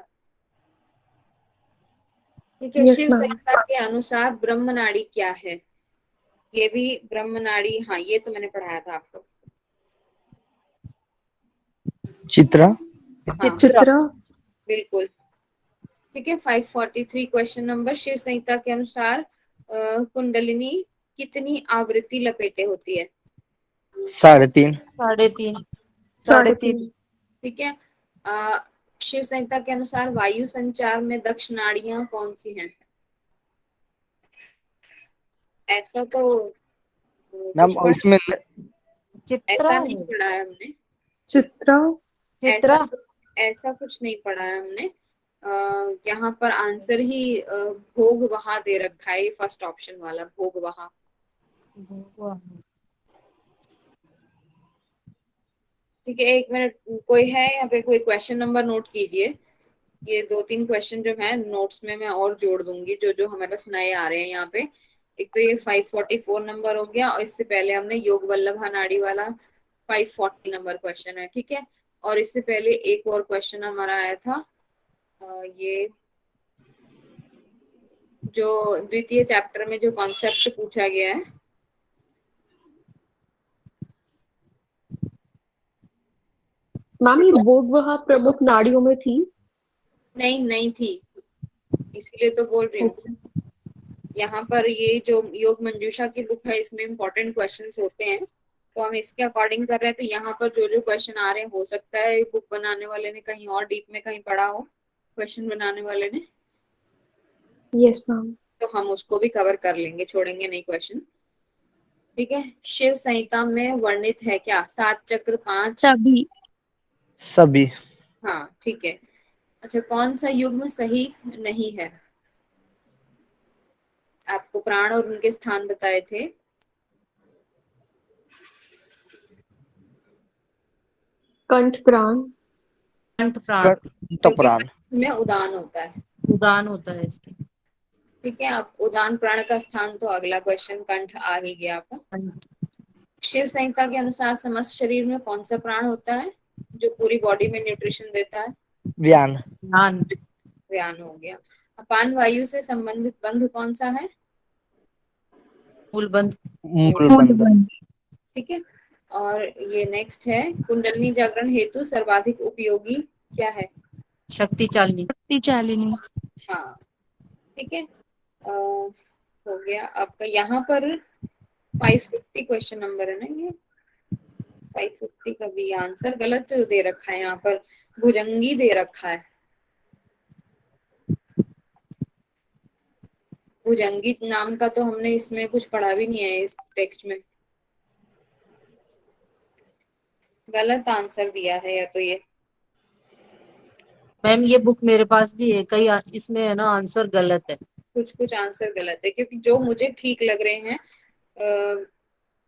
ठीक है, यस शिव मैम। संहिता के अनुसार ब्रह्म नाड़ी क्या है? ये भी ब्रह्म नाड़ी, हाँ ये तो मैंने पढ़ाया था आपको। चित्रा। हाँ चित्रा। बिल्कुल। ठीक है, 543 क्वेश्चन नंबर, शिव संहिता के अनुसार कुंडलिनी कितनी आवृत्ति लपेटे होती है? 3.5। 3.5। 3.5। ठीक है। शिव संहिता के अनुसार वायु संचार में दक्ष नाड़ियां कौन सी हैं? ऐसा तो मैम कुछ इसमें चित्रा ऐसा है। नहीं पढ़ा है हमने। चित्रा। ऐसा चित्रा। ऐसा कुछ नहीं पढ़ा है हमने। यहाँ पर आंसर ही भोग वहा दे रखा है, फर्स्ट ऑप्शन वाला भोग वहा। ठीक है, 1 मिनट, कोई है यहाँ पे, कोई क्वेश्चन नंबर नोट कीजिए। ये 2-3 क्वेश्चन जो है नोट्स में मैं और जोड़ दूंगी, जो जो हमारे पास नए आ रहे हैं यहाँ पे। एक तो ये 544 नंबर हो गया, और इससे पहले हमने योग वल्लभा नाड़ी वाला 540 नंबर क्वेश्चन है। ठीक है, और इससे पहले एक और क्वेश्चन हमारा आया था, ये जो द्वितीय चैप्टर में जो कॉन्सेप्ट पूछा गया है, मैम ये भोग वहा प्रमुख नाड़ियों में थी। नहीं थी, इसीलिए तो बोल रही हूँ। ओके। यहाँ पर ये जो योग मंजूषा की बुक है इसमें इंपॉर्टेंट क्वेश्चंस होते हैं, तो हम इसके अकॉर्डिंग कर रहे हैं। तो यहाँ पर जो जो क्वेश्चन आ रहे हैं, हो सकता है बुक बनाने वाले ने कहीं और डीप में कहीं पढ़ा हो, क्वेश्चन बनाने वाले ने, यस मैम। तो हम उसको भी कवर कर लेंगे, छोड़ेंगे नहीं क्वेश्चन। ठीक है, शिव संहिता में वर्णित है क्या? 7 चक्र, 5? सभी। हाँ ठीक है। अच्छा, कौन सा युग्म सही नहीं है? आपको प्राण और उनके स्थान बताए थे। कंठ प्राण। कंठ प्राण। क्योंकि प्राण। कंठ में उदान होता है। उदान होता है इसके। ठीक है, अब उदान प्राण का स्थान, तो अगला क्वेश्चन कंठ आ ही गया आपका। कंठ। शिव संहिता के अनुसार समस्त शरीर में कौन सा प्राण होता है जो पूरी बॉडी में न्यूट्रिशन देता है? व्यान। ध्यान। व्यान हो गया। अपान वायु से संबंधित बंध कौन सा है? मूलबंध। मूलबंध। ठीक है, और ये नेक्स्ट है, कुंडलिनी जागरण हेतु सर्वाधिक उपयोगी क्या है? शक्ति चालिनी। चालिनी। हाँ ठीक है, हो गया आपका। यहाँ पर 550 क्वेश्चन नंबर है ना, ये 550 का भी आंसर गलत दे रखा है यहाँ पर, भुजंगी दे रखा है। भुजंगी नाम का तो हमने इसमें कुछ पढ़ा भी नहीं है इस टेक्स्ट में, गलत आंसर दिया है या तो ये। मैम ये बुक मेरे पास भी है, कई इसमें है ना आंसर गलत है। कुछ कुछ आंसर गलत है, क्योंकि जो मुझे ठीक लग रहे हैं,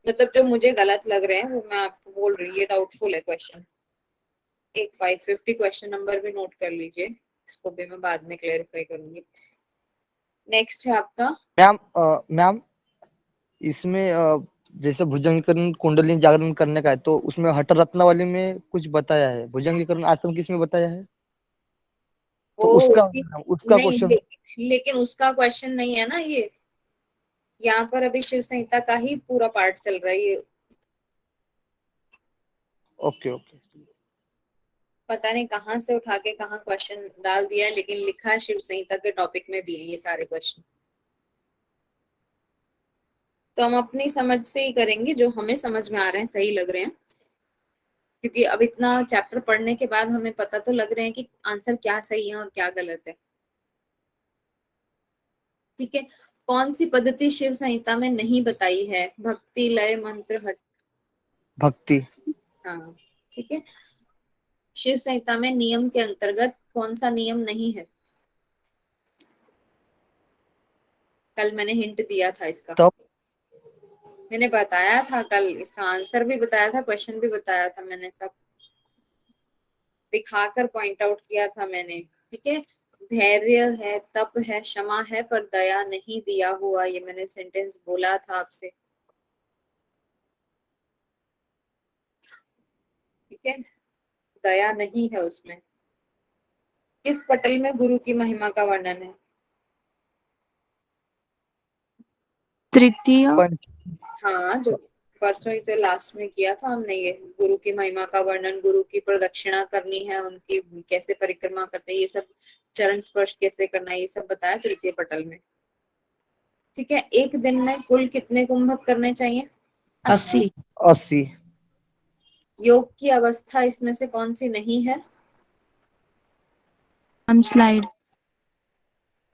मतलब जो मुझे गलत लग रहे हैं वो मैं आपको बोल रही हूँ, ये डाउटफुल है क्वेश्चन। एक 550 क्वेश्चन नंबर भी नोट कर लीजिए, इसको भी मैं बाद में क्लेरिफाई करूंगी। नेक्स्ट है आपका मैम इसमें जैसे भुजंगीकरण कुंडलिनी जागरण करने का है, तो उसमें हठ रत्नावली में कुछ बताया है, भुजंगीकरण आसन किसमें बताया है, तो वो उसका उसी उसका नहीं क्वेश्चन। लेकिन उसका क्वेश्चन नहीं है ना ये, यहाँ पर अभी शिव संहिता का ही पूरा पार्ट चल रहा है ये। Okay okay. पता नहीं कहाँ से उठा के कहाँ क्वेश्चन डाल दिया है, लेकिन लिखा है शिव संहिता के टॉपिक में दिए ये सारे क्वेश्चन। तो हम अपनी समझ से ही करेंगे, जो हमें समझ में आ रहे हैं, सही लग रहे हैं, क्योंकि अब इतना चैप्टर पढ़ने के बाद हमें पता तो लग रहे हैं कि आंसर क्या सही है और क्या गलत है। ठीक है, कौन सी पद्धति शिव संहिता में नहीं बताई है? भक्ति, लय, मंत्र, हठ। भक्ति। हाँ ठीक है। शिव संहिता में नियम के अंतर्गत कौन सा नियम नहीं है? कल मैंने हिंट दिया था इसका, तब मैंने बताया था कल, इसका आंसर भी बताया था, क्वेश्चन भी बताया था, मैंने सब दिखाकर पॉइंट आउट किया था मैंने। ठीक है, धैर्य है, तप है, क्षमा है, पर दया नहीं दिया हुआ, ये मैंने सेंटेंस बोला था आपसे। ठीक है, दया नहीं है उसमें। किस पटल में गुरु की महिमा का वर्णन है? तृतीय। हाँ, जो परसों ही तो लास्ट में किया था हमने, ये गुरु की महिमा का वर्णन, गुरु की प्रदक्षिणा करनी है, उनकी कैसे परिक्रमा करते हैं, ये सब चरण स्पर्श कैसे करना है, ये सब बताया तृतीय पटल में। ठीक है, एक दिन में कुल कितने कुंभक करने चाहिए? 80। 80। योग की अवस्था इसमें से कौन सी नहीं है? हम स्लाइड।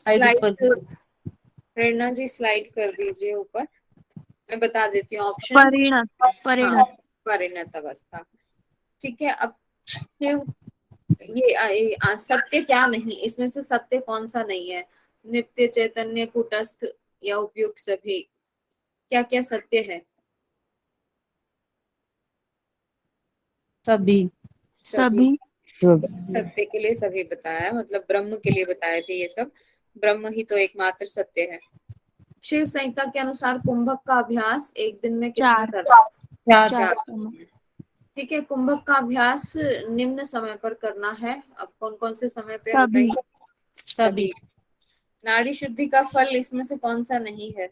स्लाइड, ऊपर की। प्रेरणा जी स्लाइड कर दीजिए ऊपर, मैं बता देती हूँ ऑप्शन। परिणत। हाँ, परिणत। परिणत अवस्था। ठीक है, अब ये सत्य क्या नहीं, इसमें से सत्य कौन सा नहीं है? नित्य, चैतन्य, कूटस्थ या उपयुक्त सभी, क्या क्या सत्य है? सभी। सभी। सत्य के लिए सभी बताया, मतलब ब्रह्म के लिए बताए थे ये सब, ब्रह्म ही तो एकमात्र सत्य है। शिव संहिता के अनुसार कुंभक का अभ्यास एक दिन में कितना 4। करना है? 4। ठीक है, कुंभक का अभ्यास निम्न समय पर करना है। अब कौन कौन से समय पे सभी। बताइए? सभी। नाड़ी शुद्धि का फल इसमें से कौन सा नहीं है?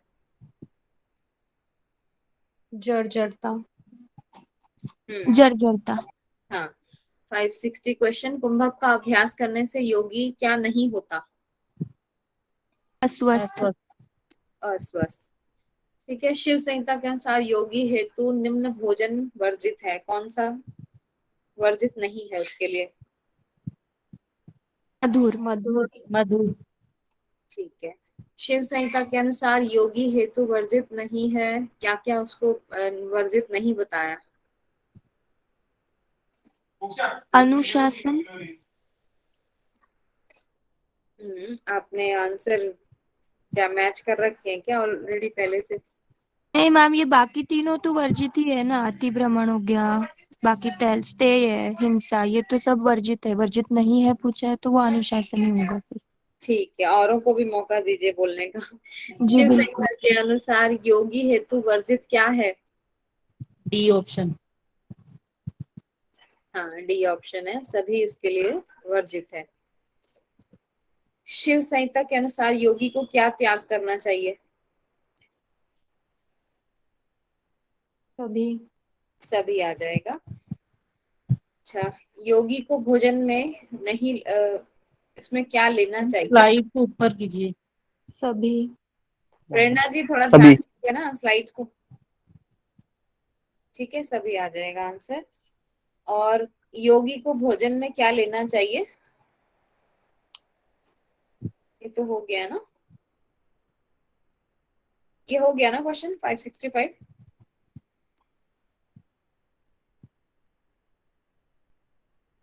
जर्जरता। जर्जरता। हाँ, 560 क्वेश्चन। कुंभक का अभ्यास करने से योगी क्या नहीं होता? अस्वस्थ। अस्वस्थ। ठीक है, शिव संहिता के अनुसार योगी हेतु निम्न भोजन वर्जित है, कौन सा वर्जित नहीं है उसके लिए? मधुर। मधुर। मधुर। ठीक है, शिव संहिता के अनुसार योगी हेतु वर्जित नहीं है, क्या क्या उसको वर्जित नहीं बताया? अनुशासन। आपने आंसर क्या मैच कर रखे हैं क्या ऑलरेडी पहले से? नहीं मैम, ये बाकी तीनों तो वर्जित ही है ना, अति भ्रमण हो गया, बाकी तेय है, हिंसा, ये तो सब वर्जित है। वर्जित नहीं है पूछा है तो वो अनुशासन ही होगा फिर। ठीक है, औरों को भी मौका दीजिए बोलने का। जी शिव बिल्कुल। संहिता के अनुसार योगी हेतु वर्जित क्या है? D option. हाँ, डी ऑप्शन है, सभी उसके लिए वर्जित है। शिव संहिता के अनुसार योगी को क्या त्याग करना चाहिए? सभी। सभी आ जाएगा। अच्छा, योगी को भोजन में नहीं इसमें क्या लेना चाहिए? स्लाइड को ऊपर कीजिए। सभी। प्रेरणा जी थोड़ा सभी। ध्यान दीजिए ना स्लाइड्स को। ठीक है, सभी आ जाएगा आंसर। और योगी को भोजन में क्या लेना चाहिए? ये तो हो गया ना, ये हो गया ना क्वेश्चन 565।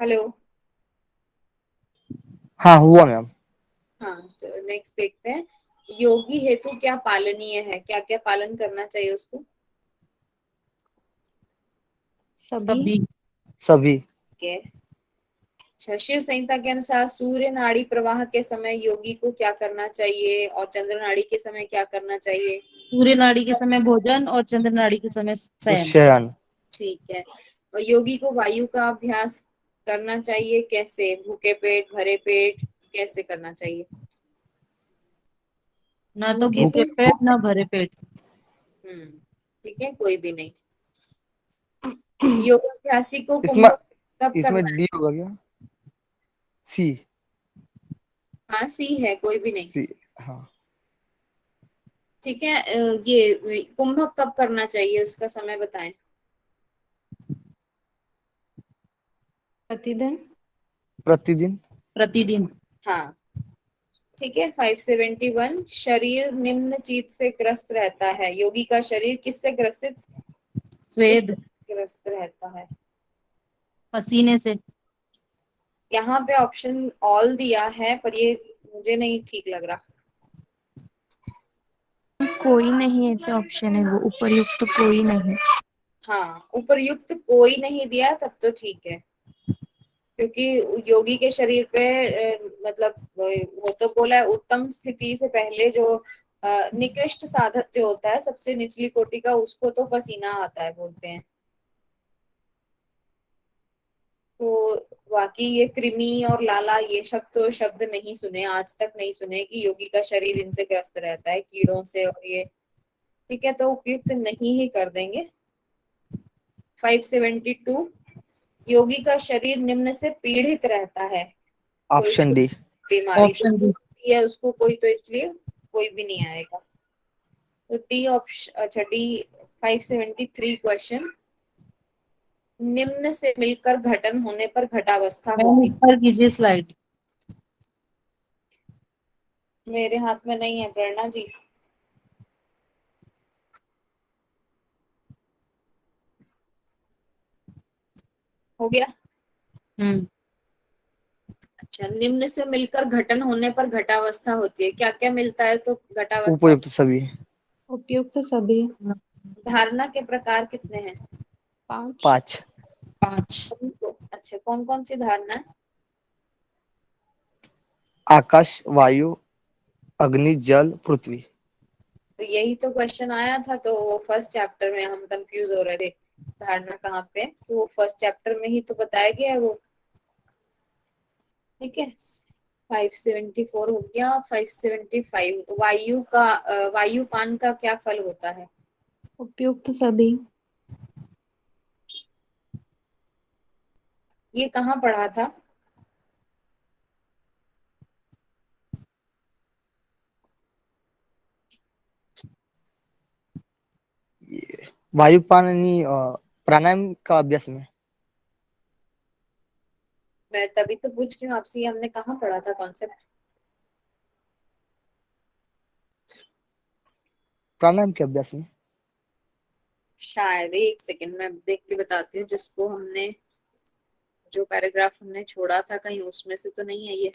हेलो। हाँ हुआ मैम। हाँ, तो नेक्स्ट देखते हैं, योगी हेतु क्या पालनीय है, क्या क्या पालन करना चाहिए उसको? सभी। सभी। सभी। ठीक है, अच्छा, शिव संहिता के अनुसार सूर्य नाड़ी प्रवाह के समय योगी को क्या करना चाहिए और चंद्र नाड़ी के समय क्या करना चाहिए? सूर्य नाड़ी के समय भोजन और चंद्र नाड़ी के समय शयन। शयन। ठीक है। और योगी को वायु का अभ्यास करना चाहिए कैसे? भूखे पेट, भरे पेट, कैसे करना चाहिए? ना तो भूखे भूखे पेट। पेट ना भरे पेट। ठीक है, कोई भी नहीं। योगाभ्यासी को इसमें कुंभक कब इसमें करना है? डी होगा क्या? सी। हाँ, सी है, कोई भी नहीं। सी। हाँ। ठीक है। ये कुंभक कब करना चाहिए, उसका समय बताएं। प्रतिदिन। प्रतिदिन। प्रतिदिन। हाँ, ठीक है। 571, शरीर निम्न चीज से ग्रस्त रहता है। योगी का शरीर किससे ग्रसित स्वेद। किससे ग्रस्त रहता है? पसीने से। यहाँ पे ऑप्शन ऑल दिया है, पर ये मुझे नहीं ठीक लग रहा। कोई नहीं ऐसे ऑप्शन है, वो उपरयुक्त तो कोई नहीं। हाँ, उपरयुक्त कोई नहीं दिया तब तो ठीक है, क्योंकि योगी के शरीर पे मतलब वो तो बोला है उत्तम स्थिति से पहले जो निकृष्ट साधक जो होता है, सबसे निचली कोटि का, उसको तो पसीना आता है बोलते हैं। तो बाकी ये कृमि और लाला ये सब तो शब्द नहीं सुने, आज तक नहीं सुने कि योगी का शरीर इनसे ग्रस्त रहता है, कीड़ों से और ये। ठीक है, तो उपयुक्त नहीं ही कर देंगे। 572, योगी का शरीर निम्न से पीड़ित रहता है। कोई ऑप्शन डी। बीमारी ऑप्शन तो डी। होती है उसको कोई, तो इसलिए कोई भी नहीं आएगा। तो डी ऑप्शन, अच्छा डी। 573 क्वेश्चन, निम्न से मिलकर घटन होने पर घटावस्था मैम होती। ऊपर कीजिए स्लाइड। मेरे हाथ में नहीं है प्रेरणा जी। हो गया। अच्छा, निम्न से मिलकर घटन होने पर घटावस्था होती है। क्या क्या मिलता है तो घटावस्था? उपयुक्त सभी। उपयुक्त सभी। धारणा के प्रकार कितने हैं? 5। 5। 5। अच्छा, कौन कौन सी धारणा है? आकाश, वायु, अग्नि, जल, पृथ्वी। तो यही तो क्वेश्चन आया था, तो वो फर्स्ट चैप्टर में हम कंफ्यूज हो रहे थे धारणा कहाँ पे, तो वो फर्स्ट चैप्टर में ही तो बताया गया है वो। ठीक है। 574 हो गया। 575, वायुपान का क्या फल होता है? उपयुक्त सभी। ये कहाँ पढ़ा था? ये वायुपान यानी प्राणायाम का अभ्यास में। मैं तभी तो पूछ रही हूँ आपसे, ये हमने कहाँ पढ़ा था कॉन्सेप्ट? प्राणायाम के अभ्यास में। शायद, एक सेकंड मैं देख के बताती हूँ। जिसको हमने, जो पैराग्राफ हमने छोड़ा था कहीं, उसमें से तो नहीं है ये।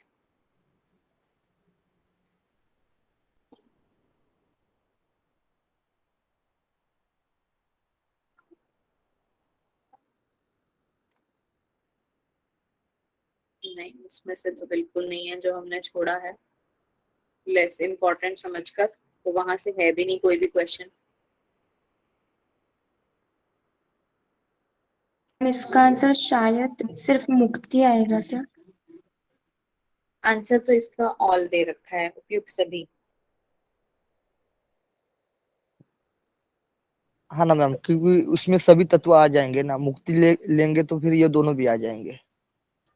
नहीं, उसमें से तो बिल्कुल नहीं है जो हमने छोड़ा है, लेस इम्पोर्टेंट समझकर। तो वहां से है भी नहीं कोई भी क्वेश्चन। इसका आंसर शायद सिर्फ मुक्ति आएगा क्या? आंसर तो इसका ऑल दे रखा है, उपयुक्त सभी। हाँ ना मैम, क्योंकि उसमें सभी तत्व आ जाएंगे ना, मुक्ति लेंगे तो फिर ये दोनों भी आ जाएंगे।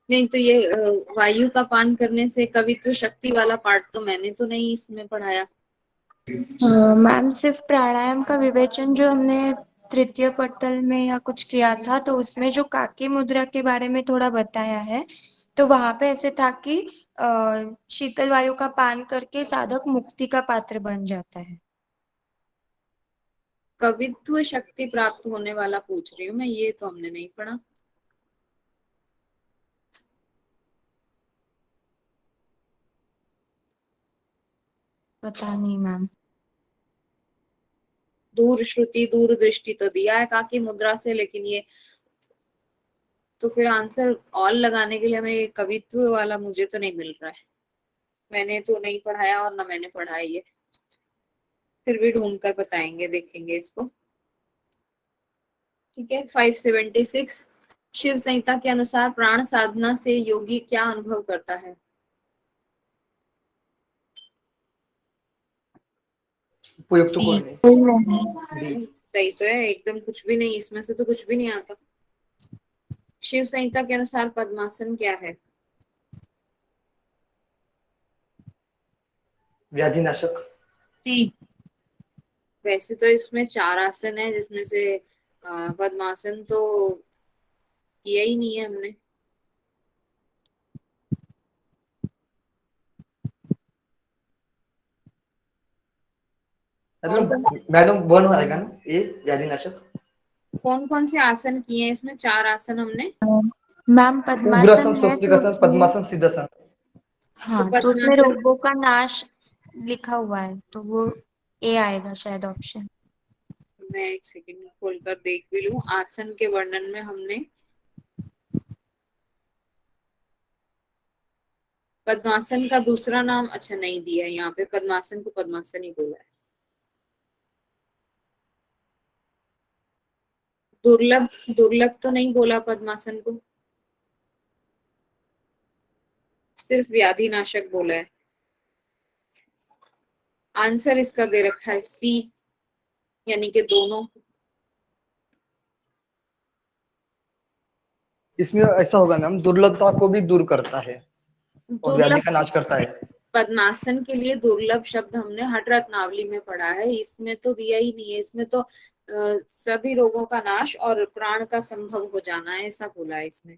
नहीं तो ये वायु का पान करने से कवित्व शक्ति वाला पार्ट तो मैंने तो नहीं इसमें पढ़ाया। मैम सिर्फ प्राणायाम का विवेचन जो हमने तृतीय पटल में या कुछ किया था, तो उसमें जो काकी मुद्रा के बारे में थोड़ा बताया है, तो वहां पे ऐसे था कि शीतल वायु का पान करके साधक मुक्ति का पात्र बन जाता है। कवित्व शक्ति प्राप्त होने वाला पूछ रही हूँ मैं, ये तो हमने नहीं पढ़ा। पता नहीं मैम। दूर श्रुति, दूर दृष्टि तो दिया है काकी मुद्रा से, लेकिन ये तो फिर आंसर ऑल लगाने के लिए हमें कवित्व वाला मुझे तो नहीं मिल रहा है, मैंने तो नहीं पढ़ाया और ना मैंने पढ़ा है ये, फिर भी ढूंढ कर बताएंगे, देखेंगे इसको। ठीक है, 576 शिव संहिता के अनुसार प्राण साधना से योगी क्या अनुभव करता है? उपयुक्त कौन है? सही तो है, एकदम कुछ भी नहीं, इसमें से तो कुछ भी नहीं आता। शिव संहिता के अनुसार पद्मासन क्या है? व्याधिनाशक। सी। वैसे तो इसमें 4 आसन है, जिसमें से पद्मासन तो किया ही नहीं है हमने। मैडम वन आएगा ना ये व्याधिनाशक? कौन कौन से आसन किए हैं इसमें? 4 आसन हमने। मैम पद्मासन उग्रासन, है तो स्वस्तिकासन, उसमें पद्मासन, सिद्धासन। हाँ तो तो उसमें पद्मासन रोगों का नाश लिखा हुआ है, तो वो ए आएगा शायद ऑप्शन। मैं एक सेकंड खोलकर देख भी लूं। आसन के वर्णन में हमने पद्मासन का दूसरा नाम अच्छा नहीं दिया है, यहाँ पे पद्मासन को पद्मासन ही बोला है। दुर्लभ, दुर्लभ तो नहीं बोला पद्मासन को, सिर्फ व्याधिनाशक बोला है। आंसर इसका दे रखा है सी, यानी कि दोनों। इसमें ऐसा होगा मैम, दुर्लभता को भी दूर करता है और व्याधि दुर्लभ का नाश करता है। पद्मासन के लिए दुर्लभ शब्द हमने हठ रत्नावली में पढ़ा है, इसमें तो दिया ही नहीं है। इसमें तो सभी रोगों का नाश और प्राण का संभव हो जाना है, ऐसा बोला है इसमें।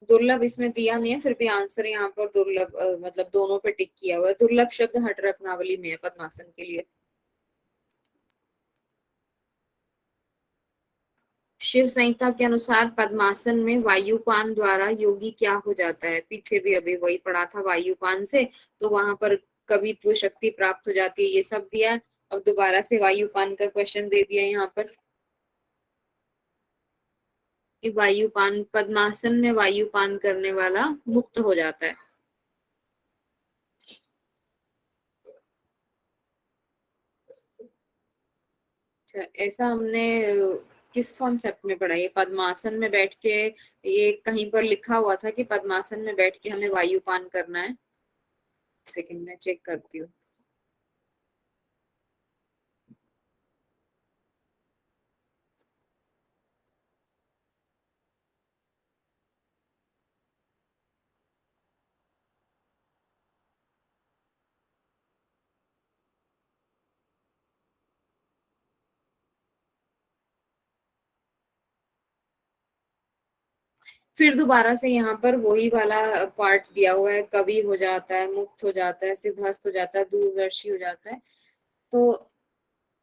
दुर्लभ इसमें दिया नहीं है, फिर भी आंसर यहाँ पर दुर्लभ मतलब दोनों पे टिक किया हुआ है। दुर्लभ शब्द हठ रत्नावली में है पद्मासन के लिए। शिव संहिता के अनुसार पद्मासन में वायुपान द्वारा योगी क्या हो जाता है? पीछे भी अभी वही पढ़ा था, वायुपान से तो वहां पर कवित्व शक्ति प्राप्त हो जाती है, ये सब दिया है। अब दोबारा से वायुपान का क्वेश्चन दे दिया यहाँ पर। वायुपान, पद्मासन में वायुपान करने वाला मुक्त हो जाता है। अच्छा, ऐसा हमने किस कॉन्सेप्ट में पढ़ा? ये पद्मासन में बैठ के, ये कहीं पर लिखा हुआ था कि पद्मासन में बैठ के हमें वायुपान करना है। सेकंड में चेक करती हूँ। फिर दोबारा से यहाँ पर वही वाला पार्ट दिया हुआ है, कवि हो जाता है, मुक्त हो जाता है, सिद्धहस्त हो जाता है, दूरदर्शी हो जाता है। तो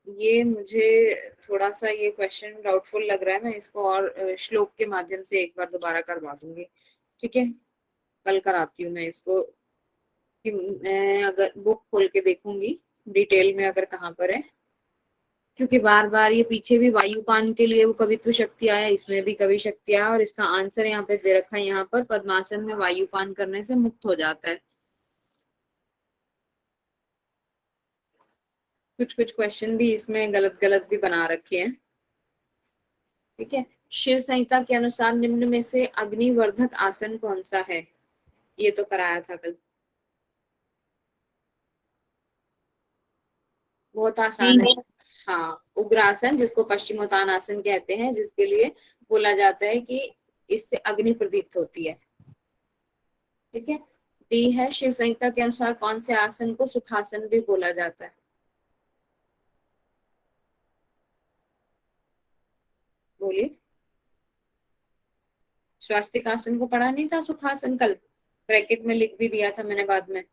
ये मुझे थोड़ा सा ये क्वेश्चन डाउटफुल लग रहा है, मैं इसको और श्लोक के माध्यम से एक बार दोबारा करवा दूंगी। ठीक है, कल कराती हूँ मैं इसको, कि मैं अगर बुक खोल के देखूंगी डिटेल में अगर कहाँ पर है, क्योंकि बार बार ये पीछे भी वायुपान के लिए वो कवित्व शक्ति आया, इसमें भी कवि शक्ति आया, और इसका आंसर यहाँ पे दे रखा है, यहाँ पर पद्मासन में वायुपान करने से मुक्त हो जाता है। कुछ कुछ क्वेश्चन भी इसमें गलत गलत भी बना रखे हैं। ठीक है, शिव संहिता के अनुसार निम्न में से अग्निवर्धक आसन कौन सा है? ये तो कराया था कल, बहुत आसान है। हाँ, उग्रासन, जिसको पश्चिमोत्तानासन कहते हैं, जिसके लिए बोला जाता है कि इससे अग्नि प्रदीप्त होती है। ठीक है, डी है, शिव संहिता के अनुसार कौन से आसन को सुखासन भी बोला जाता है? बोलिए। स्वास्तिक आसन को पढ़ा नहीं था सुखासन कल? ब्रैकेट में लिख भी दिया था मैंने बाद में।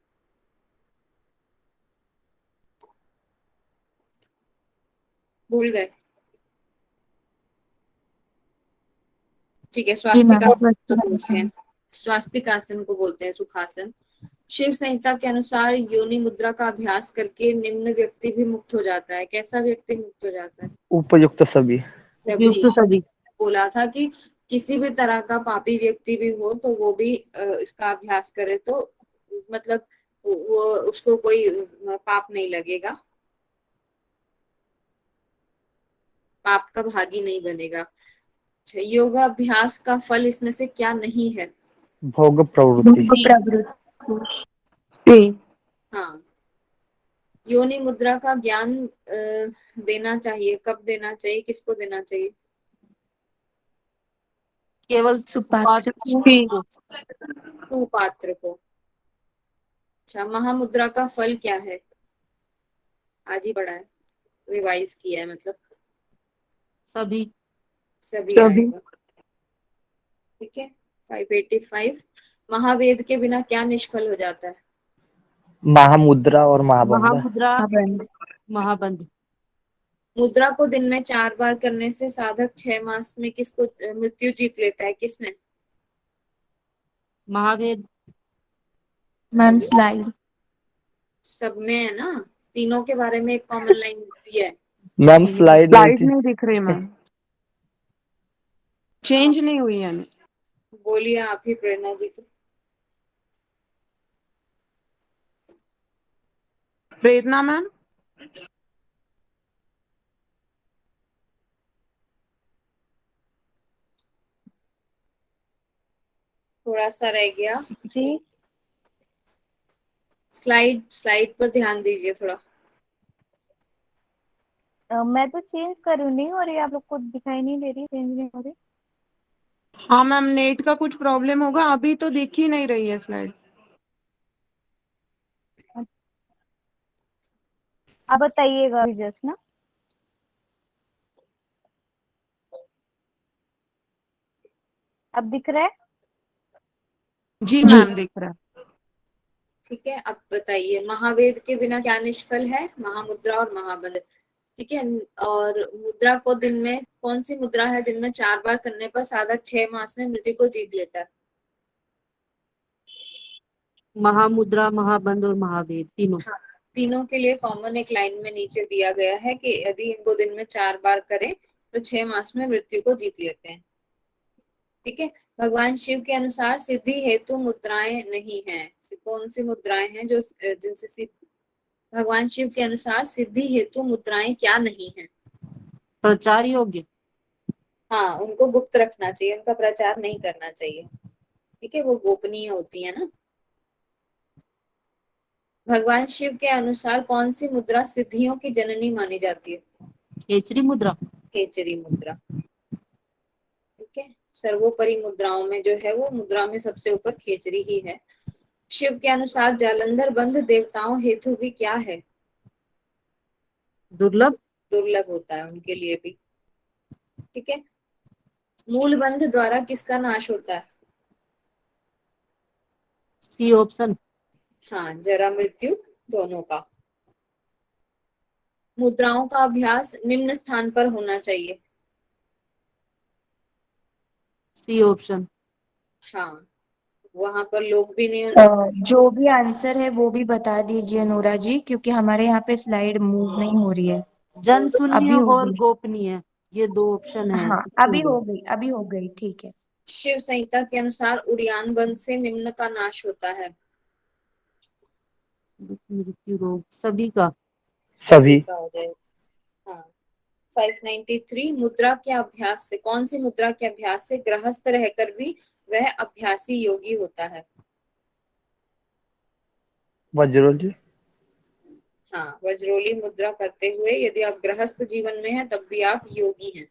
भूल गए? ठीक है, स्वास्तिक आसन को बोलते हैं सुखासन। शिव संहिता के अनुसार योनि मुद्रा का अभ्यास करके निम्न व्यक्ति भी मुक्त हो जाता है। कैसा व्यक्ति मुक्त हो जाता है? उपयुक्त सभी। उपयुक्त सभी। बोला था कि किसी भी तरह का पापी व्यक्ति भी हो तो वो भी इसका अभ्यास करे तो मतलब वो उसको कोई पाप नहीं लगेगा, पाप का भागी नहीं बनेगा। अच्छा, योगाभ्यास का फल इसमें से क्या नहीं है? भोग प्रवृत्ति। भोग प्रवृत्ति। हाँ, योनि मुद्रा का ज्ञान देना चाहिए, कब देना चाहिए, किसको देना चाहिए? केवल सुपात्र को। सुपात्र को। अच्छा, महामुद्रा का फल क्या है? आज ही पढ़ा है, रिवाइज किया है, मतलब सभी सभी आएगा। ठीक है। 585 महावेद के बिना क्या निष्फल हो जाता है? महामुद्रा और महाबंध। महामुद्रा महाबंध। मुद्रा को दिन में 4 बार करने से साधक 6 मास में किसको मृत्यु जीत लेता है? किसमें? महावेद। मैम स्लाइड सब में है ना, तीनों के बारे में एक कॉमन लाइन है। मैम स्लाइड नहीं दिख रही मैम, चेंज नहीं हुई है। बोलिए आप ही प्रेरणा जी को। प्रेरणा मैम, थोड़ा सा रह गया। जी स्लाइड पर ध्यान दीजिए थोड़ा। मैं तो चेंज कर रही हूँ, नहीं हो रही, आप लोग को दिखाई नहीं दे रही, चेंज नहीं हो रही। हाँ मैम नेट का कुछ प्रॉब्लम होगा, अभी तो दिख ही नहीं रही है स्लाइड। आप बताइएगा जस्ट ना। अब दिख रहा है? जी मैम दिख रहा है। ठीक है, अब बताइए महावेद के बिना क्या निष्फल है? महामुद्रा और महाबंध। ठीक है, और मुद्रा को दिन में, कौन सी मुद्रा है दिन में 4 बार करने पर साधक 6 मास में मृत्यु को जीत लेता है? महामुद्रा, महाबंध और महावेद तीनों। हाँ, तीनों के लिए कॉमन एक लाइन में नीचे दिया गया है कि यदि इनको दिन में 4 बार करें तो 6 मास में मृत्यु को जीत लेते हैं। ठीक है, भगवान शिव के अनुसार सिद्धि हेतु मुद्राएं नहीं हैं। कौन सी मुद्राएं हैं जो जिनसे भगवान शिव के अनुसार सिद्धि हेतु मुद्राएं क्या नहीं है? प्रचार योग्य। हाँ, उनको गुप्त रखना चाहिए, उनका प्रचार नहीं करना चाहिए। ठीक है, वो गोपनीय होती है ना। भगवान शिव के अनुसार कौन सी मुद्रा सिद्धियों की जननी मानी जाती है? खेचरी मुद्रा। खेचरी मुद्रा। ठीक है, सर्वोपरि मुद्राओं में जो है वो मुद्रा में सबसे ऊपर खेचरी ही है। शिव के अनुसार जालंधर बंध देवताओं हेतु भी क्या है? दुर्लभ। दुर्लभ होता है उनके लिए भी। ठीक है, मूल बंध द्वारा किसका नाश होता है? C option. हाँ, जरा मृत्यु दोनों का। मुद्राओं का अभ्यास निम्न स्थान पर होना चाहिए। C option. हाँ, वहां पर लोग भी नहीं होने। जो भी आंसर है वो भी बता दीजिए नूरा जी, क्योंकि हमारे यहाँ पे स्लाइड मूव नहीं हो रही है। जन शून्य अभी हो और गई। गोपनीय, ये 2 ऑप्शन है। हाँ अभी हो गई ठीक है। शिव संहिता के अनुसार उड़ियान बंध से निम्न का नाश होता है। मृत्यु रोग सभी का। सभी। का हो जाएगा। हाँ, 593 मुद्रा के अभ्यास से, कौन सी मुद्रा के अभ्यास से गृहस्थ रहकर भी वह अभ्यासी योगी होता है? वज्रोली। हाँ, वज्रोली मुद्रा करते हुए यदि आप गृहस्थ जीवन में हैं तब भी आप योगी हैं।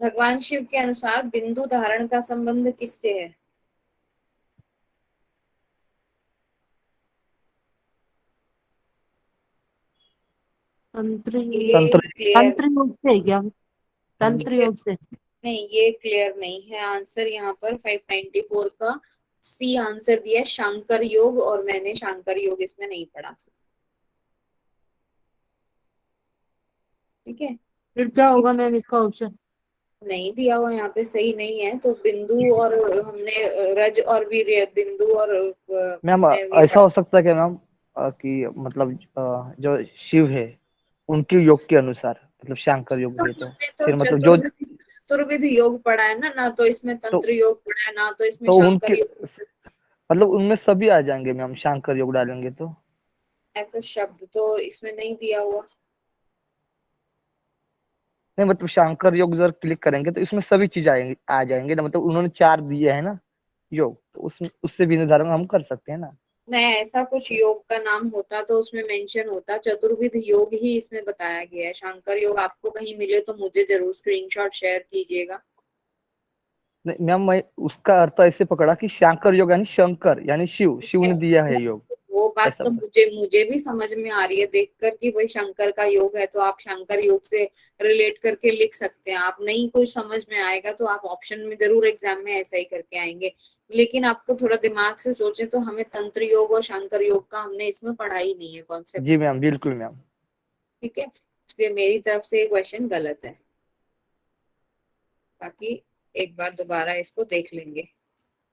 भगवान शिव के अनुसार बिंदु धारण का संबंध किससे है? तंत्र तंत्र योग से है क्या? तंत्र योग से नहीं, ये क्लियर नहीं है आंसर यहाँ पर। 594 का सी आंसर दिया शांकर योग, और मैंने शांकर योग इसमें नहीं पढ़ा। ठीक है, फिर क्या होगा मैम इसका ऑप्शन? नहीं दिया हुआ यहाँ पे, सही नहीं है। तो बिंदु और हमने रज और वीर्य, बिंदु और मैम ऐसा हो सकता है क्या मैम कि मतलब जो शिव है उनके योग के अनुसार, मतलब शांकर योग है तो फिर मतलब जो चतुर्विध योग पढ़ा है ना, ना तो इसमें तंत्र योग पढ़ा है, ना तो इसमें तो शांकर उनके योग। मतलब उनमें सभी आ जाएंगे मैम, शांकर योग डालेंगे तो? ऐसा शब्द तो इसमें नहीं दिया हुआ। नहीं मतलब शांकर योग जब क्लिक करेंगे तो इसमें सभी चीज आएंगे, आ जाएंगे ना, मतलब उन्होंने 4 दिए है ना योग, तो उससे भी निर्धारण हम कर सकते हैं ना। नहीं, ऐसा कुछ योग का नाम होता तो उसमें मेंशन होता, चतुर्विध योग ही इसमें बताया गया है। शांकर योग आपको कहीं मिले तो मुझे जरूर स्क्रीनशॉट शेयर कीजिएगा। नहीं मैम, मैं उसका अर्थ ऐसे पकड़ा कि शांकर योग यानी शंकर यानी शिव, शिव ने दिया है योग, वो बात ऐसा तो बता। मुझे भी समझ में आ रही है देखकर कि भाई शंकर का योग है, तो आप शंकर योग से रिलेट करके लिख सकते हैं। आप नहीं कुछ समझ में आएगा तो आप ऑप्शन में जरूर एग्जाम में ऐसा ही करके आएंगे, लेकिन आपको थोड़ा दिमाग से सोचें तो हमें तंत्र योग और शंकर योग का हमने इसमें पढ़ा ही नहीं है कॉन्सेप्ट। जी मैम, बिल्कुल मैम। ठीक है, इसलिए मेरी तरफ से ये क्वेश्चन गलत है। बाकी एक बार दोबारा इसको देख लेंगे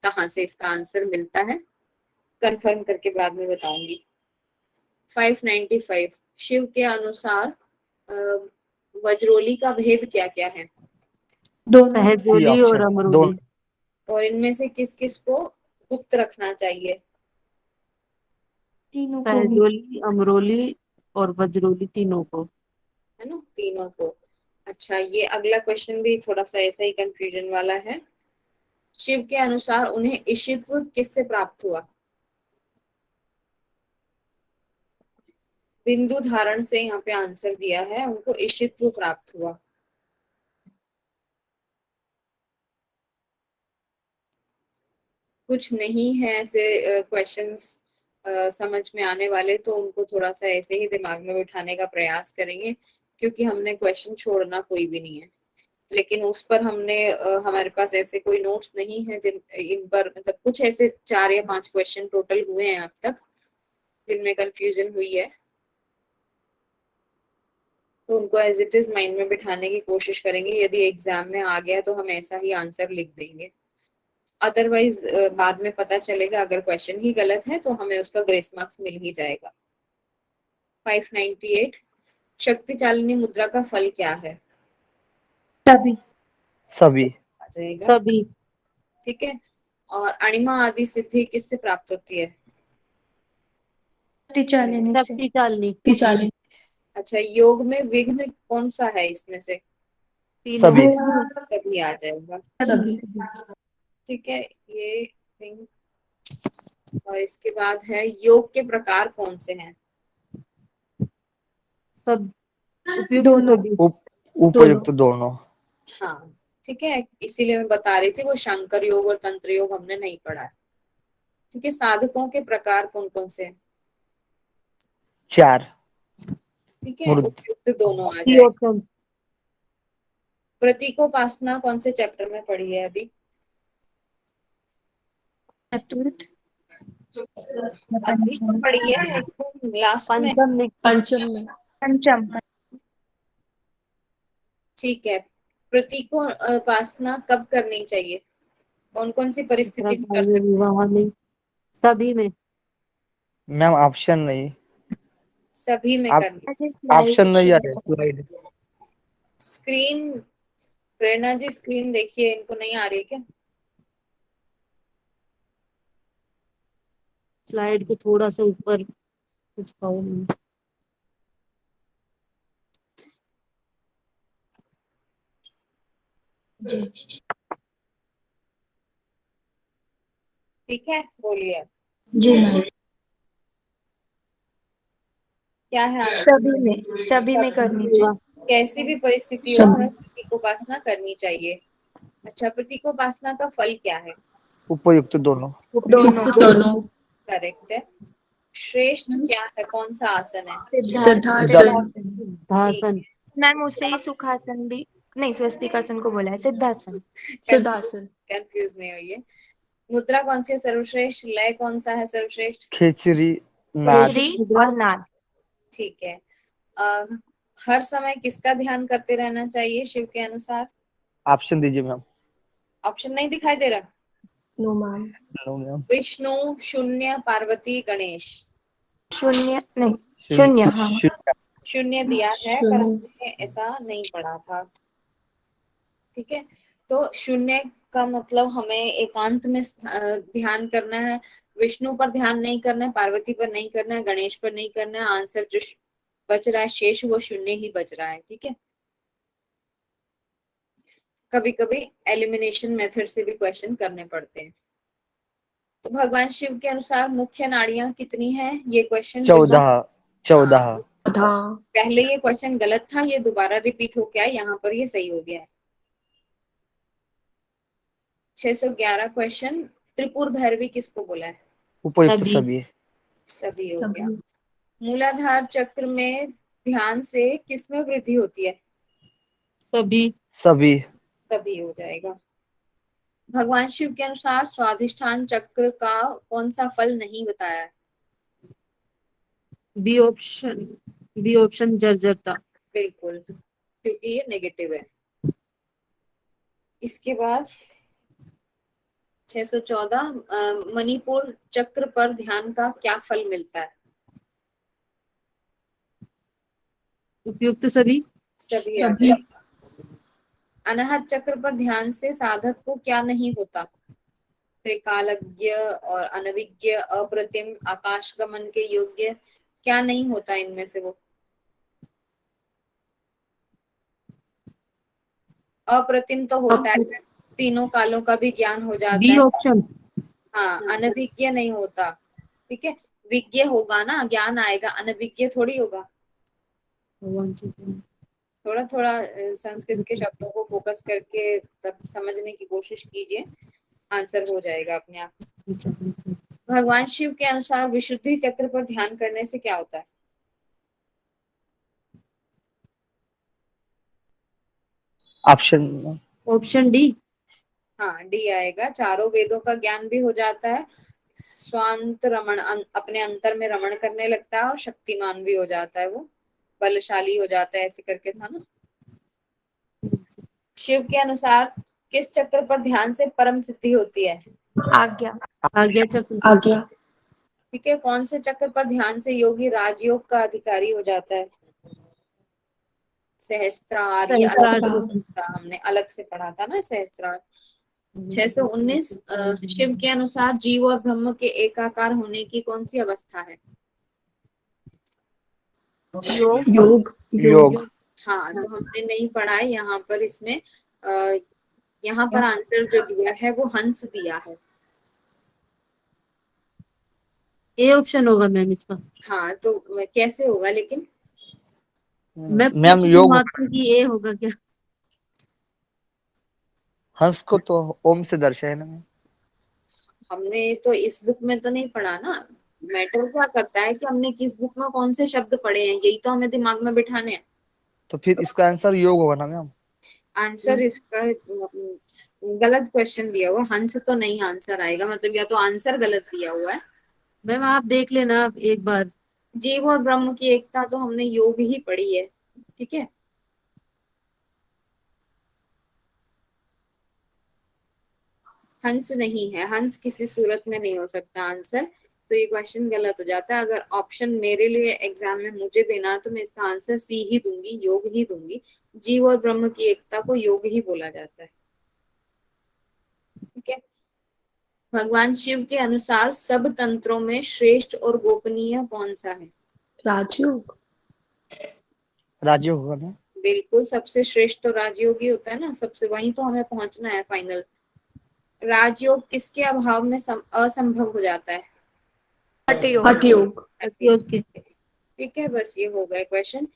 कहाँ से इसका आंसर मिलता है, कंफर्म करके बाद में बताऊंगी। 595 शिव के अनुसार वज्रोली का भेद क्या क्या है? दोनों। सी सहजोली और ऑप्शन, अमरोली। दोनों। और इनमें से किस किस को गुप्त रखना चाहिए? तीनों को भी। सहजोली, अमरोली और वज्रोली, तीनों को। है ना, तीनों को। अच्छा, ये अगला क्वेश्चन भी थोड़ा सा ऐसा ही कंफ्यूजन वाला है। शिव के अनुसार उन्हें ईशित्व किससे प्राप्त हुआ? बिंदु धारण से यहाँ पे आंसर दिया है, उनको ईशित्व प्राप्त हुआ। कुछ नहीं है ऐसे क्वेश्चंस समझ में आने वाले, तो उनको थोड़ा सा ऐसे ही दिमाग में बिठाने का प्रयास करेंगे, क्योंकि हमने क्वेश्चन छोड़ना कोई भी नहीं है। लेकिन उस पर हमने हमारे पास ऐसे कोई नोट्स नहीं है जिन इन पर, मतलब कुछ ऐसे 4 या 5 क्वेश्चन टोटल हुए हैं अब तक जिनमें कंफ्यूजन हुई है, तो उनको एज इट इज माइंड में बिठाने की कोशिश करेंगे। यदि एग्जाम में आ गया तो हम ऐसा ही आंसर लिख देंगे, अदरवाइज बाद में पता चलेगा अगर क्वेश्चन ही गलत है तो हमें उसका ग्रेस मार्क्स मिल ही जाएगा। 598 शक्ति चालिनी मुद्रा का फल क्या है? सभी। सभी। आ जाएगा। सभी। ठीक है, और अणिमा आदि सिद्धि किससे प्राप्त होती है? शक्ति चालिनी से। शक्ति चालनी। चालिनी। अच्छा, योग में विघ्न कौन सा है इसमें से? तीनों। सभी। सभी आ जाएगा। सभी। ठीक है, ये thing। और इसके बाद है योग के प्रकार कौन से हैं? सब उपयुक्त दोनों। सभी। उपयुक्त दोनों। हाँ, ठीक है, इसीलिए मैं बता रही थी वो शंकर योग और तंत्र योग हमने नहीं पढ़ा है। ठीक है, साधकों के प्रकार कौन कौन से हैं? 4। ठीक है, मूर्त। उपयुक्त दोनों आ सी जाएगा। ऑप्शन। प्रतीकोपासना कौन से चैप्टर में पढ़ी है अभी? चतुर्थ। अभी तो पढ़ी है एकदम लास्ट में। पंचम में। पंचम में। पंचम। ठीक है, प्रतीकोपासना कब करनी चाहिए, कौन कौन सी परिस्थिति में कर सकते हैं? विवाह में। सभी में। मैम ऑप्शन नहीं, सभी में आप करनी। ऑप्शन नहीं आ रहे स्लाइड। स्क्रीन, प्रेरणा जी स्क्रीन देखिए, इनको नहीं आ रही है क्या? स्लाइड को थोड़ा सा ऊपर खिसकाओ। जी। ठीक है, बोलिए जी मैम। क्या है आंसर? सभी में करनी चाहिए। कैसी भी परिस्थिति हो हमें प्रतीकोपासना करनी चाहिए। अच्छा, प्रतीकोपासना का फल क्या है? उपयुक्त दोनों। दोनों। करेक्ट है। श्रेष्ठ क्या है, कौन सा आसन है? सिद्धासन। सिद्धासन। मैम उसे ही सुखासन भी, नहीं स्वस्तिकासन को बोला है, सिद्धासन। सिद्धासन। कंफ्यूज नहीं होइए। मुद्रा कौन सी है सर्वश्रेष्ठ? लय कौन सा है सर्वश्रेष्ठ? खिचड़ी, नाद। श्री और नाद। ठीक है। हर समय किसका ध्यान करते रहना चाहिए शिव के अनुसार? ऑप्शन दीजिए मैम। ऑप्शन नहीं दिखाई दे रहा? No ma'am. No ma'am. Vishnu, शून्य, पार्वती, गणेश। शून्य नहीं, शून्य। हाँ। शून्य दिया है, पर हमने ऐसा नहीं पढ़ा था। ठीक है, तो शून्य का मतलब हमें एकांत में ध्यान करना है, विष्णु पर ध्यान नहीं करना है, पार्वती पर नहीं करना है, गणेश पर नहीं करना है। आंसर जो बच रहा है शेष वो शून्य ही बच रहा है। ठीक है, कभी कभी एलिमिनेशन मेथड से भी क्वेश्चन करने पड़ते हैं। तो भगवान शिव के अनुसार मुख्य नाड़ियां कितनी हैं, ये क्वेश्चन 14 आधा। पहले ये क्वेश्चन गलत था, ये दोबारा रिपीट हो गया, यहाँ पर ये सही हो गया है। 611 क्वेश्चन, त्रिपुर भैरवी किसको बोला है? उपयुक्त सभी। सभी हो गया। मूलाधार चक्र में ध्यान से किसमें वृद्धि होती है? सभी सभी हो जाएगा। भगवान शिव के अनुसार स्वाधिष्ठान चक्र का कौन सा फल नहीं बताया है? बी ऑप्शन जर्जरता। बिल्कुल, क्योंकि ये नेगेटिव है। इसके बाद 614 मणिपुर चक्र पर ध्यान का क्या फल मिलता है? उपयुक्त सभी आ गए। अनाहत चक्र पर ध्यान से साधक को क्या नहीं होता? त्रिकालज्ञ और अनविज्ञ, अप्रतिम, आकाश गमन के योग्य, क्या नहीं होता इनमें से? वो अप्रतिम तो होता है, तीनों कालों का भी ज्ञान हो जाता बी है। ऑप्शन। हाँ, अनभिज्ञ नहीं होता। ठीक है, विज्ञ होगा ना, ज्ञान आएगा, अनभिज्ञ थोड़ी होगा। थोड़ा थोड़ा संस्कृत के शब्दों को फोकस करके समझने की कोशिश कीजिए, आंसर हो जाएगा अपने आप। भगवान शिव के अनुसार विशुद्धि चक्र पर ध्यान करने से क्या होता है? Option D. हाँ, डी आएगा। चारों वेदों का ज्ञान भी हो जाता है, स्वांत रमण, अपने अंतर में रमण करने लगता है, और शक्तिमान भी हो जाता है, वो बलशाली हो जाता है, ऐसे करके था ना। शिव के अनुसार किस चक्र पर ध्यान से परम सिद्धि होती है? आज्ञा। आज्ञा चक्र। आज्ञा। ठीक है, कौन से चक्र पर ध्यान से योगी राजयोग का अधिकारी हो जाता है? सहस्त्रार, ये अलग था, हमने अलग से पढ़ा था ना सहस्त्रार। 619 शिव के अनुसार जीव और ब्रह्म के एकाकार होने की कौन सी अवस्था है? योग। हाँ, तो हमने नहीं पढ़ा है यहाँ पर, इसमें यहाँ पर आंसर जो दिया है वो हंस दिया है। ए ऑप्शन होगा मैम इसका। हाँ, तो कैसे होगा लेकिन? मैं मैम पूछ रही योग हूँ आपसे कि ए होगा क्या? हंस को तो ओम से दर्शाया ना मैम। हमने तो इस बुक में तो नहीं पढ़ा ना। मैटर क्या करता है कि हमने किस बुक में कौन से शब्द पढ़े हैं, यही तो हमें दिमाग में बिठाने हैं। तो फिर इसका आंसर योग होगा ना मैम। आंसर इसका गलत क्वेश्चन दिया हुआ, हंस तो नहीं आंसर आएगा, मतलब या तो आंसर गलत दिया हुआ है। मैम आप देख लेना आप एक बार। जीव और ब्रह्म की एकता तो हमने योग ही पढ़ी है। ठीक है, हंस नहीं है, हंस किसी सूरत में नहीं हो सकता आंसर, तो ये क्वेश्चन गलत हो जाता है। अगर ऑप्शन मेरे लिए एग्जाम में मुझे देना है तो मैं इसका आंसर सी ही दूंगी, योग ही दूंगी। जीव और ब्रह्म की एकता को योग ही बोला जाता है। ठीक है, भगवान शिव के अनुसार सब तंत्रों में श्रेष्ठ और गोपनीय कौन सा है? राजयोग। राजयोग होगा ना। बिल्कुल, सबसे श्रेष्ठ तो राजयोगी होता है ना, सबसे वहीं तो हमें पहुंचना है फाइनल। राजयोग किसके अभाव में असंभव हो जाता है? हठ योग। ओके। ठीक है, बस ये हो गए क्वेश्चन।